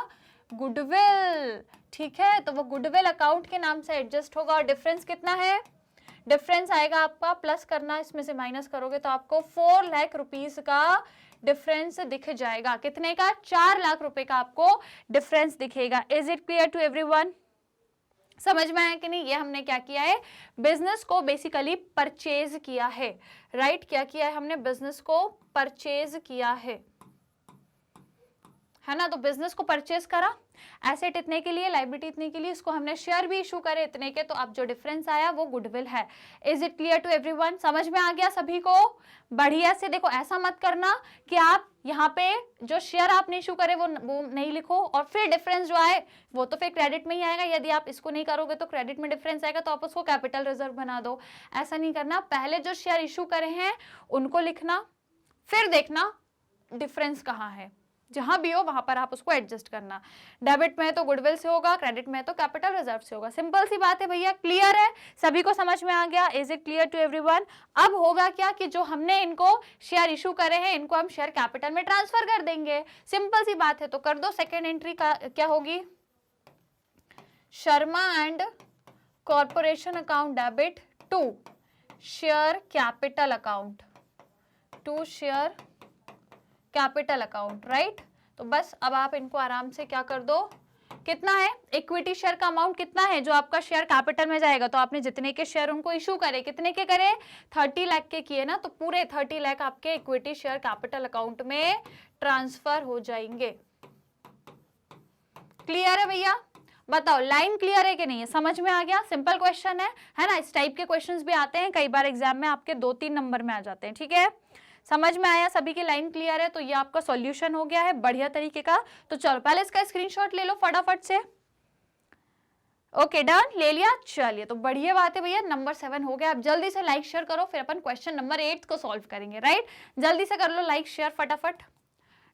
[SPEAKER 1] गुडविल, ठीक है। तो वो गुडविल अकाउंट के नाम से एडजस्ट होगा। और डिफरेंस कितना है, डिफरेंस आएगा आपका, प्लस करना, इसमें से माइनस करोगे तो आपको 4 लाख रुपीस का डिफरेंस दिख जाएगा। कितने का, 4 लाख रुपए का आपको डिफरेंस दिखेगा। Is it clear to everyone, समझ में आया कि नहीं। ये हमने क्या किया है, बिजनेस को बेसिकली परचेज किया है, राइट। क्या किया है हमने, बिजनेस को परचेज किया है ना। तो बिजनेस को परचेज करा, एसेट इतने के लिए, लाइबिलिटी इतने के लिए, इसको हमने शेयर भी इशू करे इतने के, तो अब जो डिफरेंस आया वो गुडविल है। Is it clear to everyone, समझ में आ गया सभी को। बढ़िया से देखो, ऐसा मत करना कि आप यहाँ पे जो शेयर आपने इशू करे वो नहीं लिखो और फिर डिफरेंस जो आए वो तो फिर क्रेडिट में ही आएगा। यदि आप इसको नहीं करोगे तो क्रेडिट में डिफरेंस आएगा, तो आप उसको कैपिटल रिजर्व बना दो। ऐसा नहीं करना, पहले जो शेयर इशू करे हैं उनको लिखना, फिर देखना डिफरेंस कहाँ है, जहां भी हो वहां पर आप उसको एडजस्ट करना। डेबिट में तो गुडविल से होगा, क्रेडिट में तो कैपिटल रिजर्व से होगा। सिंपल सी बात है भैया, क्लियर है, सभी को समझ में आ गया? Is it clear to everyone? अब होगा क्या कि जो हमने इनको शेयर इशू करे हैं इनको हम शेयर कैपिटल में ट्रांसफर कर देंगे। सिंपल सी बात है, तो कर दो। सेकेंड एंट्री का क्या होगी? Sharma and corporation account debit to share capital account, to share capital account, right. तो बस अब आप इनको आराम से क्या कर दो, कितना है इक्विटी शेयर का अमाउंट, कितना है जो आपका शेयर कैपिटल में जाएगा। तो आपने जितने के शेयर उनको इशू करे, कितने के करे, 30 लाख के किए ना, तो पूरे 30 लाख आपके इक्विटी शेयर कैपिटल अकाउंट में ट्रांसफर हो जाएंगे। क्लियर है भैया? बताओ लाइन क्लियर है कि नहीं है, समझ में आ गया? सिंपल क्वेश्चन है ना। इस टाइप के क्वेश्चंस भी आते हैं कई बार एग्जाम में, आपके 2-3 नंबर में आ जाते हैं, ठीक है। समझ में आया? सभी की लाइन क्लियर है? तो ये आपका सॉल्यूशन हो गया है बढ़िया तरीके का। तो चलो पहले इसका स्क्रीनशॉट ले लो फटाफट से। ओके डन, ले लिया। चलिए तो बढ़िया बात है भैया, नंबर 7 हो गया। अब जल्दी से लाइक शेयर करो, फिर अपन क्वेश्चन नंबर 8 को सॉल्व करेंगे, राइट। जल्दी से कर लो लाइक शेयर फटाफट।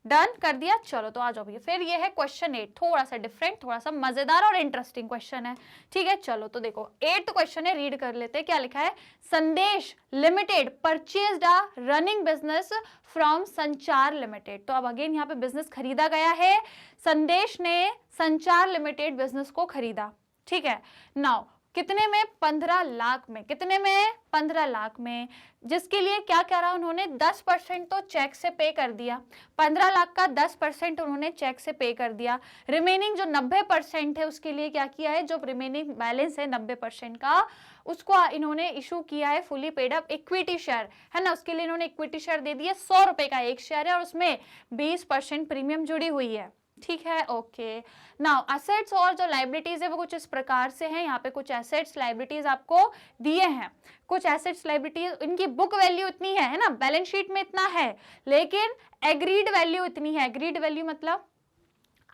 [SPEAKER 1] डन कर दिया। चलो तो आ जाओ भैया, फिर ये है क्वेश्चन 8, थोड़ा सा डिफरेंट, थोड़ा सा मजेदार और इंटरेस्टिंग क्वेश्चन है, ठीक है। चलो तो देखो 8th क्वेश्चन है, रीड कर लेते हैं। क्या लिखा है? संदेश limited purchased a running business from संचार लिमिटेड। तो अब अगेन यहाँ पे बिजनेस खरीदा गया है, संदेश ने संचार लिमिटेड बिजनेस को खरीदा, ठीक है। नाउ कितने में? 15 लाख में। कितने में? 15 लाख में, जिसके लिए क्या करा उन्होंने? 10% तो चेक से पे कर दिया। 15 लाख का 10% उन्होंने चेक से पे कर दिया। रिमेनिंग जो 90% है उसके लिए क्या किया है? जो रिमेनिंग बैलेंस है 90% का, उसको इन्होंने इशू किया है fully paid up equity share, है ना। उसके लिए इन्होंने इक्विटी शेयर दे दिया, 100 रुपए का एक शेयर है और उसमें 20% प्रीमियम जुड़ी हुई है, ठीक है। ओके नाउ एसेट्स और जो लाइबिलिटीज है वो कुछ इस प्रकार से हैं। यहाँ पे कुछ एसेट्स लाइबिलिटीज आपको दिए हैं, कुछ एसेट्स लाइबिलिटीज, इनकी बुक वैल्यू इतनी है ना, बैलेंस शीट में इतना है, लेकिन एग्रीड वैल्यू इतनी है। एग्रीड वैल्यू मतलब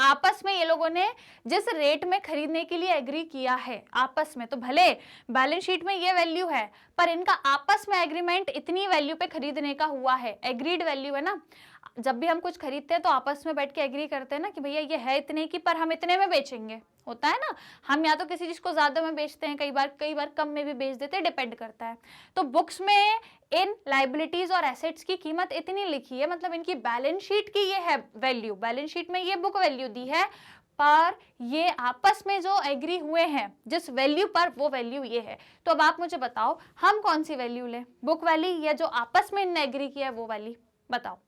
[SPEAKER 1] आपस में ये लोगों ने जिस रेट में खरीदने के लिए एग्री किया है आपस में, तो भले बैलेंस शीट में ये वैल्यू है पर इनका आपस में एग्रीमेंट इतनी वैल्यू पे खरीदने का हुआ है, एग्रीड वैल्यू है ना। जब भी हम कुछ खरीदते हैं तो आपस में बैठ के एग्री करते हैं ना कि भैया ये है इतने की पर हम इतने में बेचेंगे, होता है ना। हम या तो किसी चीज को ज्यादा में बेचते हैं, कई बार कम में भी बेच देते हैं, डिपेंड करता है। तो बुक्स में इन लाइबिलिटीज और एसेट्स की कीमत इतनी लिखी है, मतलब इनकी बैलेंस शीट की ये है वैल्यू, बैलेंस शीट में ये बुक वैल्यू दी है, पर ये आपस में जो एग्री हुए हैं जिस वैल्यू पर, वो वैल्यू ये है। तो अब आप मुझे बताओ हम कौन सी वैल्यू लें, बुक वाली या जो आपस में इनने एग्री किया है वो वाली? बताओ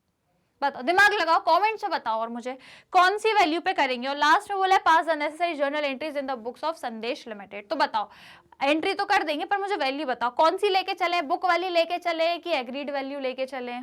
[SPEAKER 1] बताओ, दिमाग लगाओ, कमेंट से बताओ और मुझे कौन सी वैल्यू पे करेंगे। और लास्ट में बोला है pass the necessary journal entries in the books of Sandesh limited. तो बताओ एंट्री तो कर देंगे पर मुझे वैल्यू बताओ, कौन सी लेके चले, बुक वाली लेके चले कि एग्रीड वैल्यू लेके चले,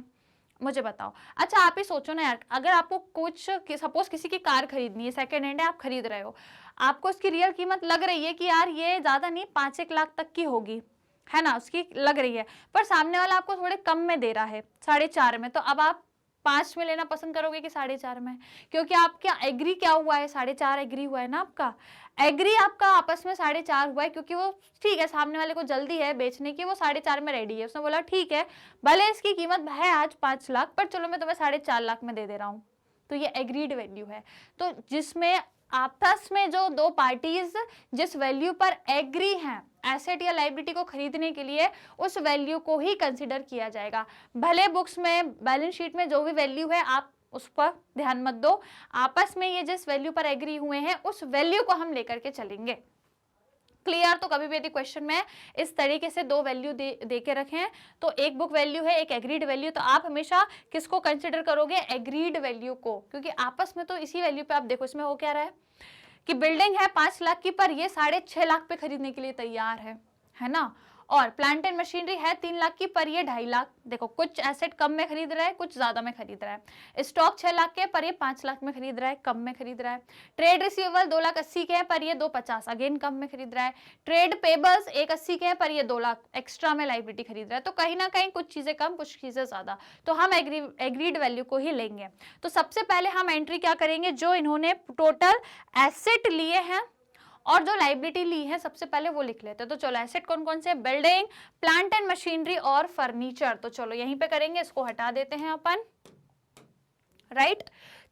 [SPEAKER 1] मुझे बताओ। अच्छा आप ही सोचो ना यार, अगर आपको कुछ सपोज किसी की कार खरीदनी है, सेकेंड हैंड है, आप खरीद रहे हो, आपको उसकी रियल कीमत लग रही है कि यार ये ज्यादा नहीं 5-1 लाख तक की होगी, है ना, उसकी लग रही है, पर सामने वाला आपको थोड़े कम में दे रहा है 4.5 में, तो अब आप 5 में लेना पसंद करोगे कि 4.5 में? क्योंकि आप क्या एग्री क्या हुआ है, 4.5 एग्री हुआ है ना, आपका एग्री आपका आपस में 4.5 हुआ है, क्योंकि वो ठीक है सामने वाले को जल्दी है बेचने की, वो 4.5 में रेडी है, उसने बोला ठीक है भले इसकी कीमत है आज 5 लाख पर चलो मैं तुम्हें 4.5 लाख में दे दे रहा हूँ, तो ये एग्रीड वैल्यू है। तो जिसमें आपस में जो दो पार्टीज जिस वैल्यू पर एग्री हैं एसेट या लायबिलिटी को खरीदने के लिए, उस वैल्यू को ही कंसिडर किया जाएगा। भले बुक्स में बैलेंस शीट में जो भी वैल्यू है आप उस पर ध्यान मत दो, आपस में ये जिस वैल्यू पर एग्री हुए हैं उस वैल्यू को हम लेकर के चलेंगे। क्लियर? तो कभी भी यदि क्वेश्चन में इस तरीके से दो वैल्यू दे के रखें, तो एक बुक वैल्यू है एक एग्रीड वैल्यू, तो आप हमेशा किसको कंसिडर करोगे? एग्रीड वैल्यू को, क्योंकि आपस में तो इसी वैल्यू पे आप देखो इसमें हो क्या रहा है कि बिल्डिंग है 5 लाख की पर ये 6.5 लाख पे खरीदने के लिए तैयार है ना, और प्लांट एंड मशीनरी है 3 लाख की पर ये 2.5 लाख, देखो कुछ एसेट कम में खरीद रहा है कुछ ज्यादा में खरीद रहा है। स्टॉक 6 लाख के पर ये 5 लाख में खरीद रहा है, कम में खरीद रहा है। ट्रेड रिसीवेबल 2,80,000 के हैं पर ये 250 अगेन कम में खरीद रहा है। ट्रेड पेबल्स 180 के हैं पर ये 2 लाख एक्स्ट्रा में लायबिलिटी खरीद रहा है। तो कहीं ना कहीं कुछ चीजें कम कुछ चीजें ज्यादा, तो हम एग्रीड वैल्यू को ही लेंगे। तो सबसे पहले हम एंट्री क्या करेंगे, जो इन्होंने टोटल एसेट लिए हैं और जो लायबिलिटी ली है सबसे पहले वो लिख लेते हैं। तो चलो एसेट कौन कौन से? बिल्डिंग, प्लांट एंड मशीनरी और फर्नीचर। तो चलो यहीं पे करेंगे, इसको हटा देते हैं अपन। राइट।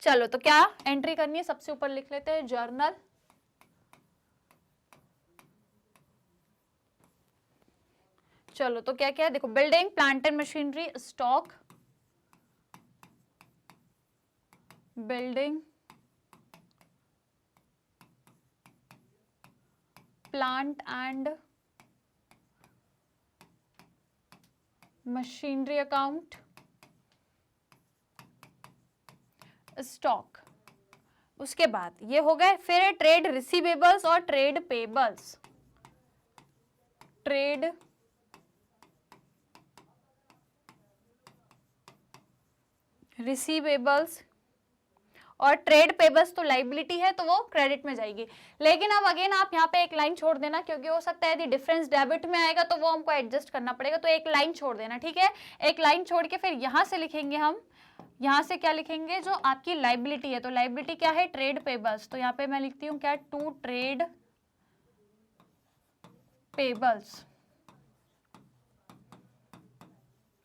[SPEAKER 1] चलो तो क्या एंट्री करनी है, सबसे ऊपर लिख लेते हैं जर्नल। चलो तो क्या क्या है देखो, building, plant and machinery, stock, building, plant and machinery account, stock. उसके बाद ये हो गए, फिर ट्रेड रिसीवेबल्स और ट्रेड पेबल्स। ट्रेड रिसीवेबल्स और ट्रेड पेबल्स तो लाइबिलिटी है तो वो क्रेडिट में जाएगी। लेकिन अब अगेन आप यहाँ पे एक लाइन छोड़ देना, क्योंकि हो सकता है यदि डिफरेंस डेबिट में आएगा तो वो हमको एडजस्ट करना पड़ेगा, तो एक लाइन छोड़ देना, ठीक है। एक लाइन छोड़ के फिर यहां से लिखेंगे हम, यहां से क्या लिखेंगे, जो आपकी लाइबिलिटी है, तो लाइबिलिटी क्या है, ट्रेड पेबल्स। तो यहाँ पे मैं लिखती हूँ क्या, टू ट्रेड पेबल्स,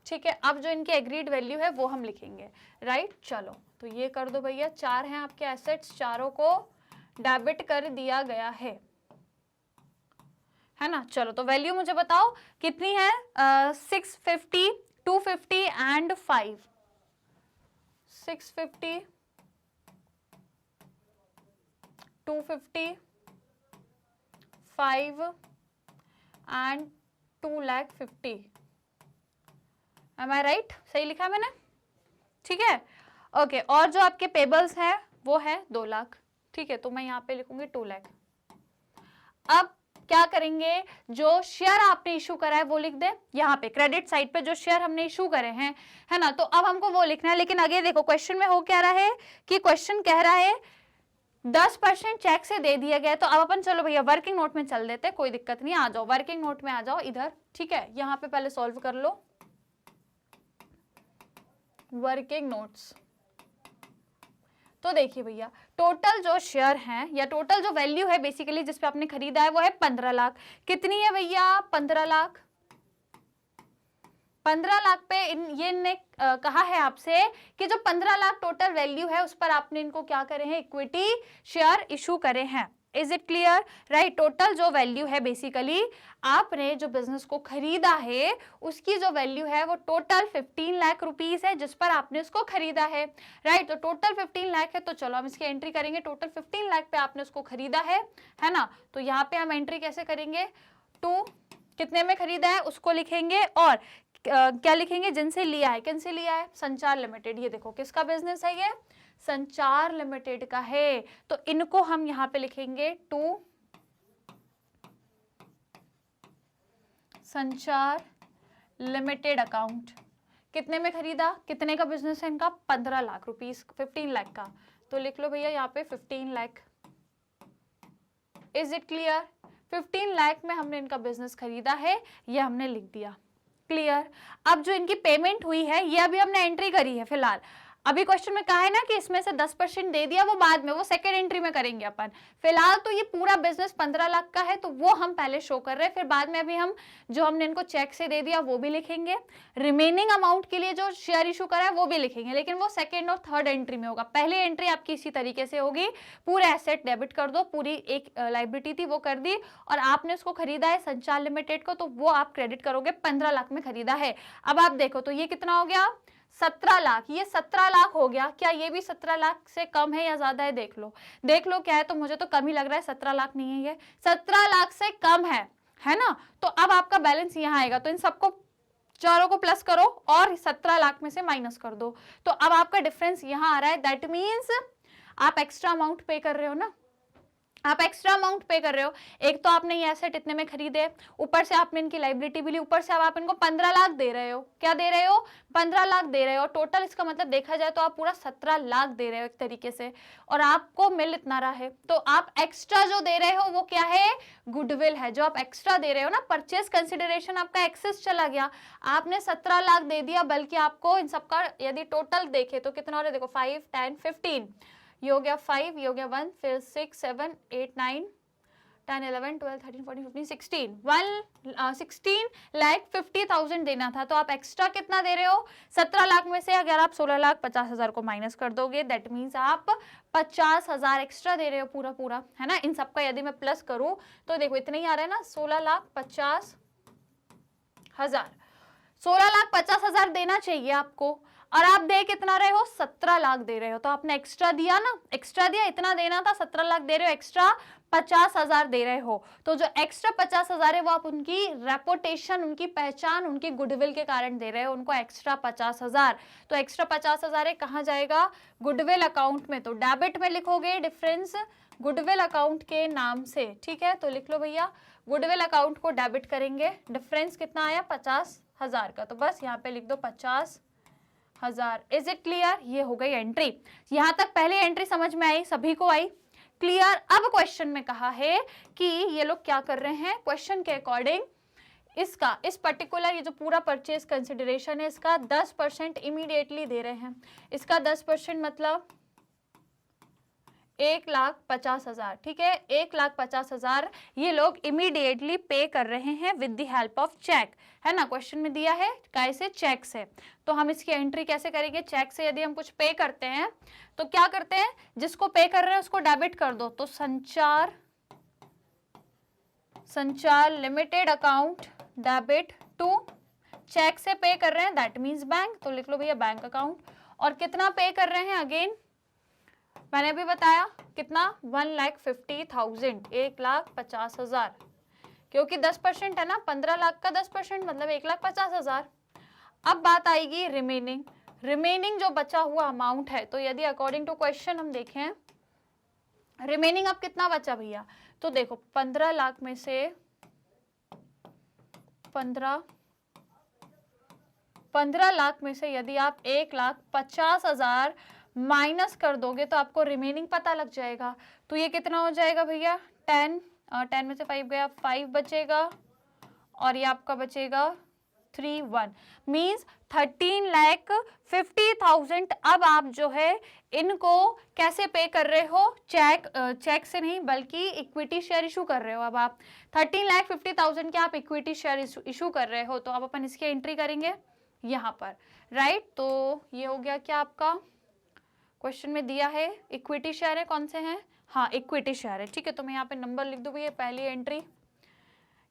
[SPEAKER 1] ठीक है। अब जो इनकी एग्रीड वैल्यू है वो हम लिखेंगे, राइट। चलो तो ये कर दो भैया, 4 हैं आपके एसेट्स, चारों को डेबिट कर दिया गया है ना। चलो तो वैल्यू मुझे बताओ कितनी है, 650, 250 and 5। 650, 250, 5 and 250। Am I right? सही लिखा है मैंने, ठीक है, ओके। और जो आपके पेबल्स हैं वो है 2 लाख, ठीक है, तो मैं यहाँ पे लिखूंगी 2 लाख। अब क्या करेंगे, जो शेयर आपने इशू करा है वो लिख दे यहाँ पे, क्रेडिट साइड पे जो शेयर हमने इशू करे हैं, है ना। तो अब हमको वो लिखना है, लेकिन आगे देखो क्वेश्चन में हो क्या रहा है कि क्वेश्चन कह रहा है 10% चेक से दे दिया गया। तो अब अपन चलो भैया वर्किंग नोट में चल देते, कोई दिक्कत नहीं, आ जाओ वर्किंग नोट में, आ जाओ इधर, ठीक है। यहाँ पे पहले सॉल्व कर लो वर्किंग नोट्स। तो देखिए भैया, टोटल जो शेयर हैं या टोटल जो वैल्यू है बेसिकली जिस पे आपने खरीदा है वो है 15 लाख। कितनी है भैया, 15 लाख। 15 लाख पे इनने कहा है आपसे कि जो 15 लाख टोटल वैल्यू है उस पर आपने इनको क्या करे हैं, इक्विटी शेयर इशू करे हैं। Is it clear, right. Total जो वैल्यू है बेसिकली आपने जो बिजनेस को खरीदा है उसकी जो वैल्यू है वो टोटल 15 लाख रुपीस है जिस पर आपने उसको खरीदा है, राइट। तो टोटल 15 लाख है, तो चलो हम इसकी एंट्री करेंगे, टोटल 15 लाख पे आपने उसको खरीदा है ना। तो यहाँ पे हम एंट्री कैसे करेंगे, टू कितने में खरीदा है उसको लिखेंगे, और क्या लिखेंगे, जिनसे लिया है, किनसे लिया है, संचार लिमिटेड। ये देखो किसका बिजनेस है, ये संचार लिमिटेड का है, तो इनको हम यहां पे लिखेंगे टू संचार लिमिटेड अकाउंट। कितने में खरीदा, कितने का बिजनेस है इनका, 15 लाख रुपीस, 15 लाख का, तो लिख लो भैया यहाँ पे 15 lakh. Is it clear, 15 lakh में हमने इनका बिजनेस खरीदा है, ये हमने लिख दिया, क्लियर। अब जो इनकी पेमेंट हुई है ये अभी हमने एंट्री करी है फिलहाल, अभी क्वेश्चन में कहा है ना कि इसमें से 10% दे दिया, वो बाद में, वो सेकंड एंट्री में करेंगे अपन। फिलहाल तो ये पूरा बिजनेस 15 लाख का है तो वो हम पहले शो कर रहे हैं, फिर बाद में अभी हम जो हमने इनको चेक से दे दिया वो भी लिखेंगे, रिमेनिंग अमाउंट के लिए जो शेयर इशू करा है वो भी लिखेंगे, लेकिन वो सेकेंड और थर्ड एंट्री में होगा। पहली एंट्री आपकी इसी तरीके से होगी, पूरा एसेट डेबिट कर दो, पूरी एक लाइबिलिटी थी वो कर दी, और आपने उसको खरीदा है संचार लिमिटेड को, तो वो आप क्रेडिट करोगे, 15 लाख में खरीदा है। अब आप देखो तो ये कितना हो गया, 17 लाख, ये 17 लाख हो गया। क्या ये भी 17 लाख से कम है या ज्यादा है, देख लो, देख लो क्या है, तो मुझे तो कम ही लग रहा है, 17 लाख नहीं है, ये 17 लाख से कम है ना। तो अब आपका बैलेंस यहाँ आएगा, तो इन सबको चारों को प्लस करो और 17 लाख में से माइनस कर दो, तो अब आपका डिफरेंस यहाँ आ रहा है। दैट मीन्स आप एक्स्ट्रा अमाउंट पे कर रहे हो ना, आप एक्स्ट्रा अमाउंट पे कर रहे हो। एक तो आपने ये एसेट इतने में खरीदे, ऊपर से आपने इनकी लाइबिलिटी भी ली, ऊपर से अब आप इनको 15 लाख दे रहे हो। क्या दे रहे हो, 15 लाख दे रहे हो। टोटल इसका मतलब देखा जाए तो आप पूरा 17 लाख दे रहे हो एक तरीके से, और आपको मिल इतना रहा है। तो आप एक्स्ट्रा जो दे रहे हो वो क्या है, गुडविल है। जो आप एक्स्ट्रा दे रहे हो ना, परचेस कंसिडरेशन आपका एक्सेस चला गया, आपने 17 लाख दे दिया, बल्कि आपको इन सबका यदि टोटल देखे तो कितना हो रहा है, देखो 5, 10, 15, ये हो गया 5, ये हो गया 1, फिर 6, 7, 8, 9, 10, 11, 12, 13, 14, 15, 16 16,50,000 देना था, तो आप एक्स्ट्रा कितना दे रहे हो? 17 लाख में से अगर आप 16,50,000 को माइनस कर दोगे, दैट मीन्स आप 50,000 एक्स्ट्रा दे रहे हो पूरा पूरा, है ना। इन सबका यदि मैं प्लस करूं तो देखो इतना ही आ रहा है ना, 16,50,000 16,50,000 देना चाहिए आपको, और आप दे कितना रहे हो? 17 लाख दे रहे हो, तो आपने एक्स्ट्रा दिया ना, एक्स्ट्रा दिया, इतना देना था, 17 लाख दे रहे हो, एक्स्ट्रा 50,000 दे रहे हो। तो जो एक्स्ट्रा 50,000 है वो आप उनकी रेपुटेशन, उनकी पहचान, उनकी गुडविल के कारण दे रहे हो उनको एक्स्ट्रा 50,000। तो एक्स्ट्रा 50,000 है, कहाँ जाएगा? गुडविल अकाउंट में। तो डेबिट में लिखोगे डिफरेंस गुडविल अकाउंट के नाम से, ठीक है। तो लिख लो भैया, गुडविल अकाउंट को डेबिट करेंगे, डिफरेंस कितना आया? 50,000 का। तो बस यहाँ पे लिख दो 50,000। Is it clear? ये हो गई एंट्री। यहां तक पहली एंट्री समझ में आई, सभी को आई? क्लियर। अब क्वेश्चन में कहा है कि ये लोग क्या कर रहे हैं, क्वेश्चन के अकॉर्डिंग इसका, इस पर्टिकुलर ये जो पूरा परचेज कंसिडरेशन है इसका 10% इमीडिएटली दे रहे हैं। इसका 10% मतलब 1,50,000, ठीक है। 1,50,000 ये लोग इमीडिएटली पे कर रहे हैं with the help of cheque, है ना। क्वेश्चन में दिया है कैसे? चेक से। तो हम इसकी एंट्री कैसे करेंगे? चेक से यदि हम कुछ पे करते हैं तो क्या करते हैं, जिसको पे कर रहे हैं उसको डेबिट कर दो। तो Sanchar limited account debit to, cheque से पे कर रहे हैं दैट मीन्स बैंक, तो लिख लो भैया बैंक अकाउंट। और कितना पे कर रहे हैं? अगेन मैंने अभी बताया कितना, 1,50,000, 1,50,000, क्योंकि 10% है ना, 15 लाख का 10% मतलब 1,50,000। अब बात आएगी रिमेनिंग जो बचा हुआ अमाउंट है। तो यदि अकॉर्डिंग टू क्वेश्चन हम देखें रिमेनिंग अब कितना बचा भैया, तो देखो 15 लाख में से 15 लाख में से यदि आप 1,50,000 माइनस कर दोगे तो आपको रिमेनिंग पता लग जाएगा। तो ये कितना हो जाएगा भैया? 10 में से 5 गया, 5 बचेगा, और ये आपका बचेगा 3,1 मीन्स 13,50,000। अब आप जो है इनको कैसे पे कर रहे हो? चेक से नहीं बल्कि इक्विटी शेयर इशू कर रहे हो। अब आप 13,50,000 के आप इक्विटी शेयर इशू कर रहे हो, तो अब अपन इसकी एंट्री करेंगे यहाँ पर, राइट। तो ये हो गया क्या आपका, क्वेश्चन में दिया है इक्विटी शेयर है, कौन से हैं? हाँ इक्विटी शेयर है, ठीक है। तो मैं यहाँ पे नंबर लिख दूँ, ये पहली एंट्री,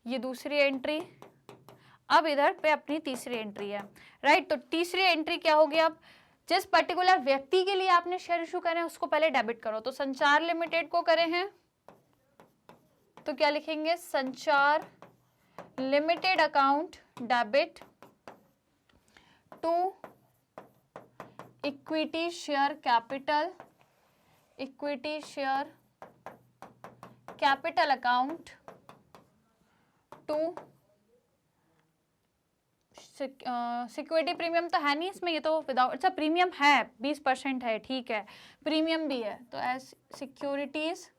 [SPEAKER 1] ये दूसरी एंट्री, अब इधर पे अपनी तीसरी एंट्री है, राइट। तो तीसरी एंट्री क्या होगी? अब जिस पर्टिकुलर व्यक्ति के लिए आपने शेयर इशू करे हैं उसको पहले डेबिट करो। तो संचार लिमिटेड को करे हैं तो क्या लिखेंगे? Sanchar limited account debit to equity share capital account to security premium तो है नहीं इसमें, ये तो विदाउट, अच्छा प्रीमियम है 20% है, ठीक है, प्रीमियम भी है। तो as securities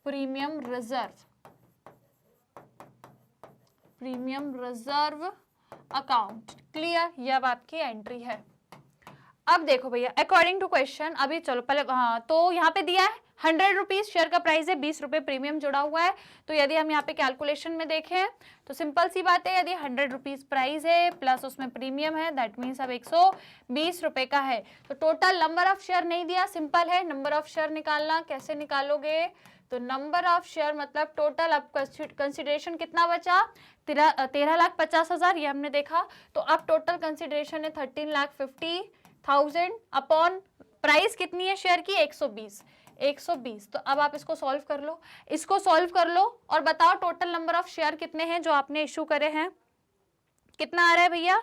[SPEAKER 1] premium reserve account. Clear? ये अब आपकी एंट्री है। अब देखो भैया अकॉर्डिंग टू क्वेश्चन, अभी चलो पहले, हाँ तो यहाँ पे दिया है 100 रुपीज शेयर का प्राइस है, 20 रुपए प्रीमियम जुड़ा हुआ है। तो यदि हम यहाँ पे कैलकुलेशन में देखें तो सिंपल सी बात है, यदि 100 रुपीज प्राइस है प्लस उसमें प्रीमियम है दैट मीन्स अब 120 रुपए का है। तो टोटल नंबर ऑफ शेयर नहीं दिया, सिंपल है नंबर ऑफ शेयर निकालना। कैसे निकालोगे? तो नंबर ऑफ शेयर मतलब टोटल अब कंसिडरेशन कितना बचा? 13,50,000 ये हमने देखा। तो अब टोटल कंसिडरेशन है 13,50,000 अपॉन प्राइस कितनी है शेयर की? 120। तो अब आप इसको सॉल्व कर लो, और बताओ टोटल नंबर ऑफ शेयर कितने हैं जो आपने इशू करे हैं। कितना आ रहा है भैया?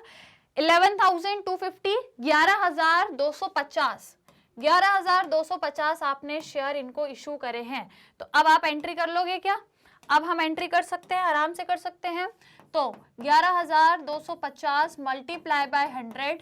[SPEAKER 1] 11,250, 11,250 आपने शेयर इनको इशू करे हैं। तो अब आप एंट्री कर लोगे क्या? अब हम एंट्री कर सकते हैं, आराम से कर सकते हैं। तो 11,250 मल्टीप्लाई बाय 100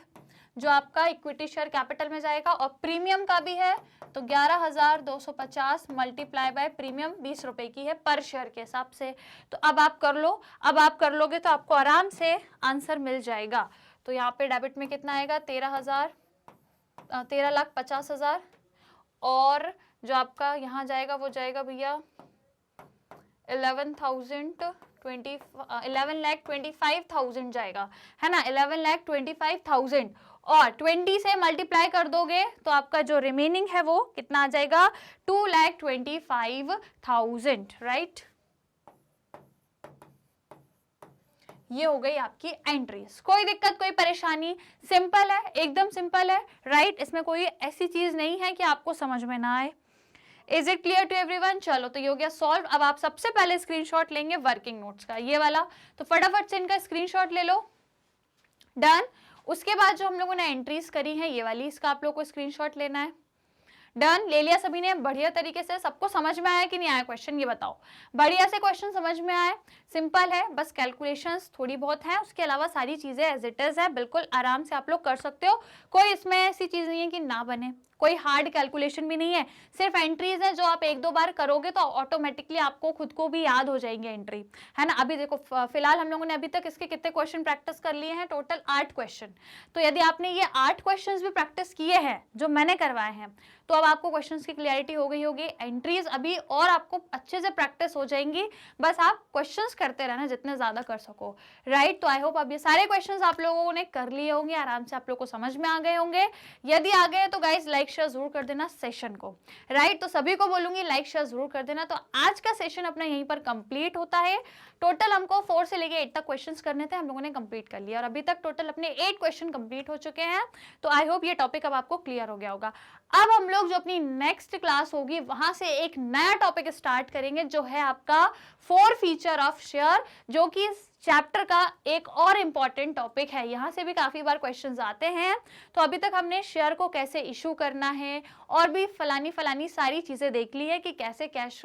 [SPEAKER 1] जो आपका इक्विटी शेयर कैपिटल में जाएगा, और प्रीमियम का भी है तो 11,250 मल्टीप्लाई बाय प्रीमियम 20 रुपए की है पर शेयर के हिसाब से। तो अब आप कर लो, अब आप कर लोगे तो आपको आराम से आंसर मिल जाएगा। तो यहाँ पे डेबिट में कितना आएगा 13,50,000, और जो आपका यहाँ जाएगा वो जाएगा भैया 11,25,000 जाएगा, है ना, 11,25,000, और 20 से मल्टीप्लाई कर दोगे तो आपका जो रिमेनिंग है वो कितना आ जाएगा 2,25,000, राइट। ये हो गई आपकी एंट्रीज। कोई दिक्कत, कोई परेशानी? सिंपल है, एकदम सिंपल है, राइट। इसमें कोई ऐसी चीज नहीं है कि आपको समझ में ना आए। Is it clear to everyone? चलो तो ये हो गया सॉल्व। अब आप सबसे पहले स्क्रीनशॉट लेंगे वर्किंग नोट्स का, ये वाला, तो फटाफट से इनका स्क्रीनशॉट ले लो। डन। उसके बाद जो हम लोगों ने एंट्रीज करी हैं ये वाली, इसका आप लोग को स्क्रीनशॉट लेना है। डन, ले लिया सभी ने? बढ़िया तरीके से सबको समझ में आया कि नहीं आया क्वेश्चन, ये बताओ। बढ़िया से क्वेश्चन समझ में आए, सिंपल है, बस कैलकुलेशंस थोड़ी बहुत है, उसके अलावा सारी चीजें एज इट इज है, बिल्कुल आराम से आप लोग कर सकते हो। कोई इसमें ऐसी चीज नहीं है कि ना बने, कोई हार्ड कैलकुलेशन भी नहीं है, सिर्फ एंट्रीज है जो आप एक दो बार करोगे तो ऑटोमेटिकली आपको खुद को भी याद हो जाएंगे एंट्री, है ना। अभी देखो फिलहाल हम लोगों ने अभी तक इसके कितने क्वेश्चन प्रैक्टिस कर लिए हैं, टोटल 8 क्वेश्चन। तो यदि आपने ये 8 क्वेश्चन भी प्रैक्टिस किए हैं जो मैंने करवाए हैं, तो अब आपको क्वेश्चंस की क्लियरिटी हो गई होगी। एंट्रीज अभी और आपको अच्छे से प्रैक्टिस हो जाएंगी, बस आप क्वेश्चंस करते रहना जितने ज्यादा कर सको, राइट। तो आई होप अब ये सारे क्वेश्चंस आप लोगों ने कर लिए होंगे, आराम से आप लोगों को समझ में आ गए होंगे। यदि आ गए तो गाइज लाइक शेयर जरूर कर देना सेशन को, राइट। तो सभी को बोलूंगी लाइक शेयर जरूर कर देना। तो आज का सेशन अपना यहीं पर कंप्लीट होता है। टोटल हमको 4 से लेके 8 तक क्वेश्चंस करने थे, हम लोगों ने कंप्लीट कर लिया, और अभी तक टोटल अपने 8 क्वेश्चन कंप्लीट हो चुके हैं। तो आई होप ये टॉपिक अब आपको क्लियर हो गया होगा। अब हम लोग जो अपनी नेक्स्ट क्लास होगी वहां से एक नया टॉपिक स्टार्ट करेंगे, जो है आपका 4 फीचर ऑफ शेयर, जो कि चैप्टर का एक और इम्पॉर्टेंट टॉपिक है। यहाँ से भी काफी बार क्वेश्चंस आते हैं। तो अभी तक हमने शेयर को कैसे इशू करना है और भी फलानी सारी चीजें देख ली है कि कैसे कैश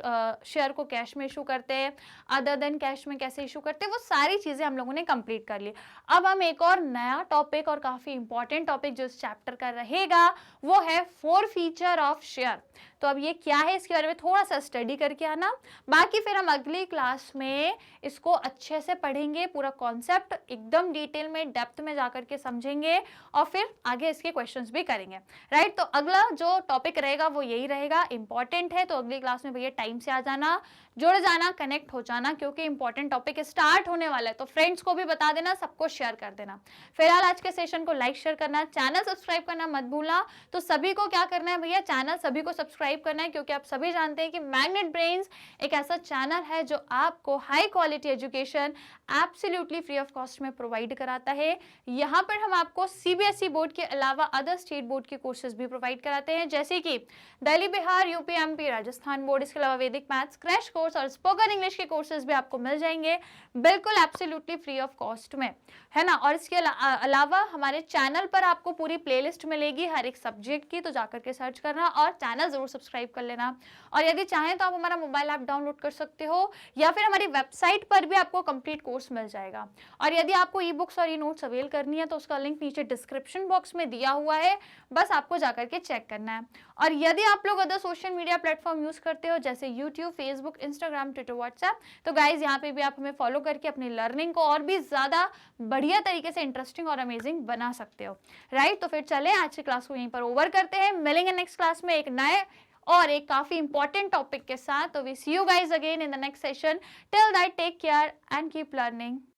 [SPEAKER 1] शेयर को कैश में इशू करते हैं, अदर देन कैश में कैसे इशू करते हैं, वो सारी चीजें हम लोगों ने कंप्लीट कर ली। अब हम एक और नया टॉपिक और काफी इंपॉर्टेंट टॉपिक जो इस चैप्टर का रहेगा वो है 4 फीचर ऑफ शेयर। तो अब ये क्या है इसके बारे में थोड़ा सा स्टडी करके आना, बाकी फिर हम अगली क्लास में इसको अच्छे से पढ़ेंगे, पूरा कॉन्सेप्ट एकदम डिटेल में डेप्थ में जाकर के समझेंगे, और फिर आगे इसके क्वेश्चंस भी करेंगे, राइट। तो अगला जो टॉपिक रहेगा वो यही रहेगा, इंपॉर्टेंट है। तो अगली क्लास में भैया टाइम से आ जाना, जुड़ जाना, कनेक्ट हो जाना, क्योंकि इंपॉर्टेंट टॉपिक स्टार्ट होने वाला है। तो फ्रेंड्स को भी बता देना, सबको शेयर कर देना। फिलहाल आज के सेशन को लाइक शेयर करना, चैनल सब्सक्राइब करना मत भूलना। तो सभी को क्या करना है भैया, चैनल सभी को सब्सक्राइब करना है, क्योंकि आप सभी जानते हैं कि मैग्नेट ब्रेन्स एक ऐसा चैनल है जो आपको high quality education absolutely free of cost में प्रोवाइड कराता है। यहाँ पर हम आपको सीबीएसई बोर्ड के अलावा अदर स्टेट बोर्ड के कोर्सेज भी प्रोवाइड कराते हैं, जैसे कि Delhi, Bihar, UP, MP, Rajasthan board, इसके अलावा वैदिक मैथ्स, क्रैश कोर्स और स्पोकन इंग्लिश के कोर्सेज भी आपको मिल जाएंगे बिल्कुल एब्सोल्युटली फ्री ऑफ कॉस्ट में, है ना। और इसके अलावा हमारे चैनल पर आपको पूरी प्लेलिस्ट मिलेगी हर एक सब्जेक्ट की, तो जाकर के सर्च करना और चैनल जरूर सब्सक्राइब कर लेना। और यदि चाहें तो आप हमारा मोबाइल ऐप डाउनलोड कर सकते हो, या फिर हमारी वेबसाइट पर भी आपको कंप्लीट कोर्स मिल जाएगा। और यदि आपको ई बुक्स और ई नोट्स अवेल करनी है तो उसका लिंक नीचे डिस्क्रिप्शन बॉक्स में दिया हुआ है, बस आपको जाकर के चेक करना है। और यदि आप लोग other social media platform use करते हो जैसे YouTube, Facebook, Instagram, Twitter, WhatsApp, तो गाइज यहाँ पे भी आप हमें फॉलो करके अपनी लर्निंग को और भी ज्यादा बढ़िया तरीके से इंटरेस्टिंग और अमेजिंग बना सकते हो, राइट। तो फिर चले आज की क्लास को यहीं पर ओवर करते हैं, मिलेंगे नेक्स्ट क्लास में एक नए और एक काफी इंपॉर्टेंट टॉपिक के साथ। तो we see you guys again in the next session. Till that take care and keep learning.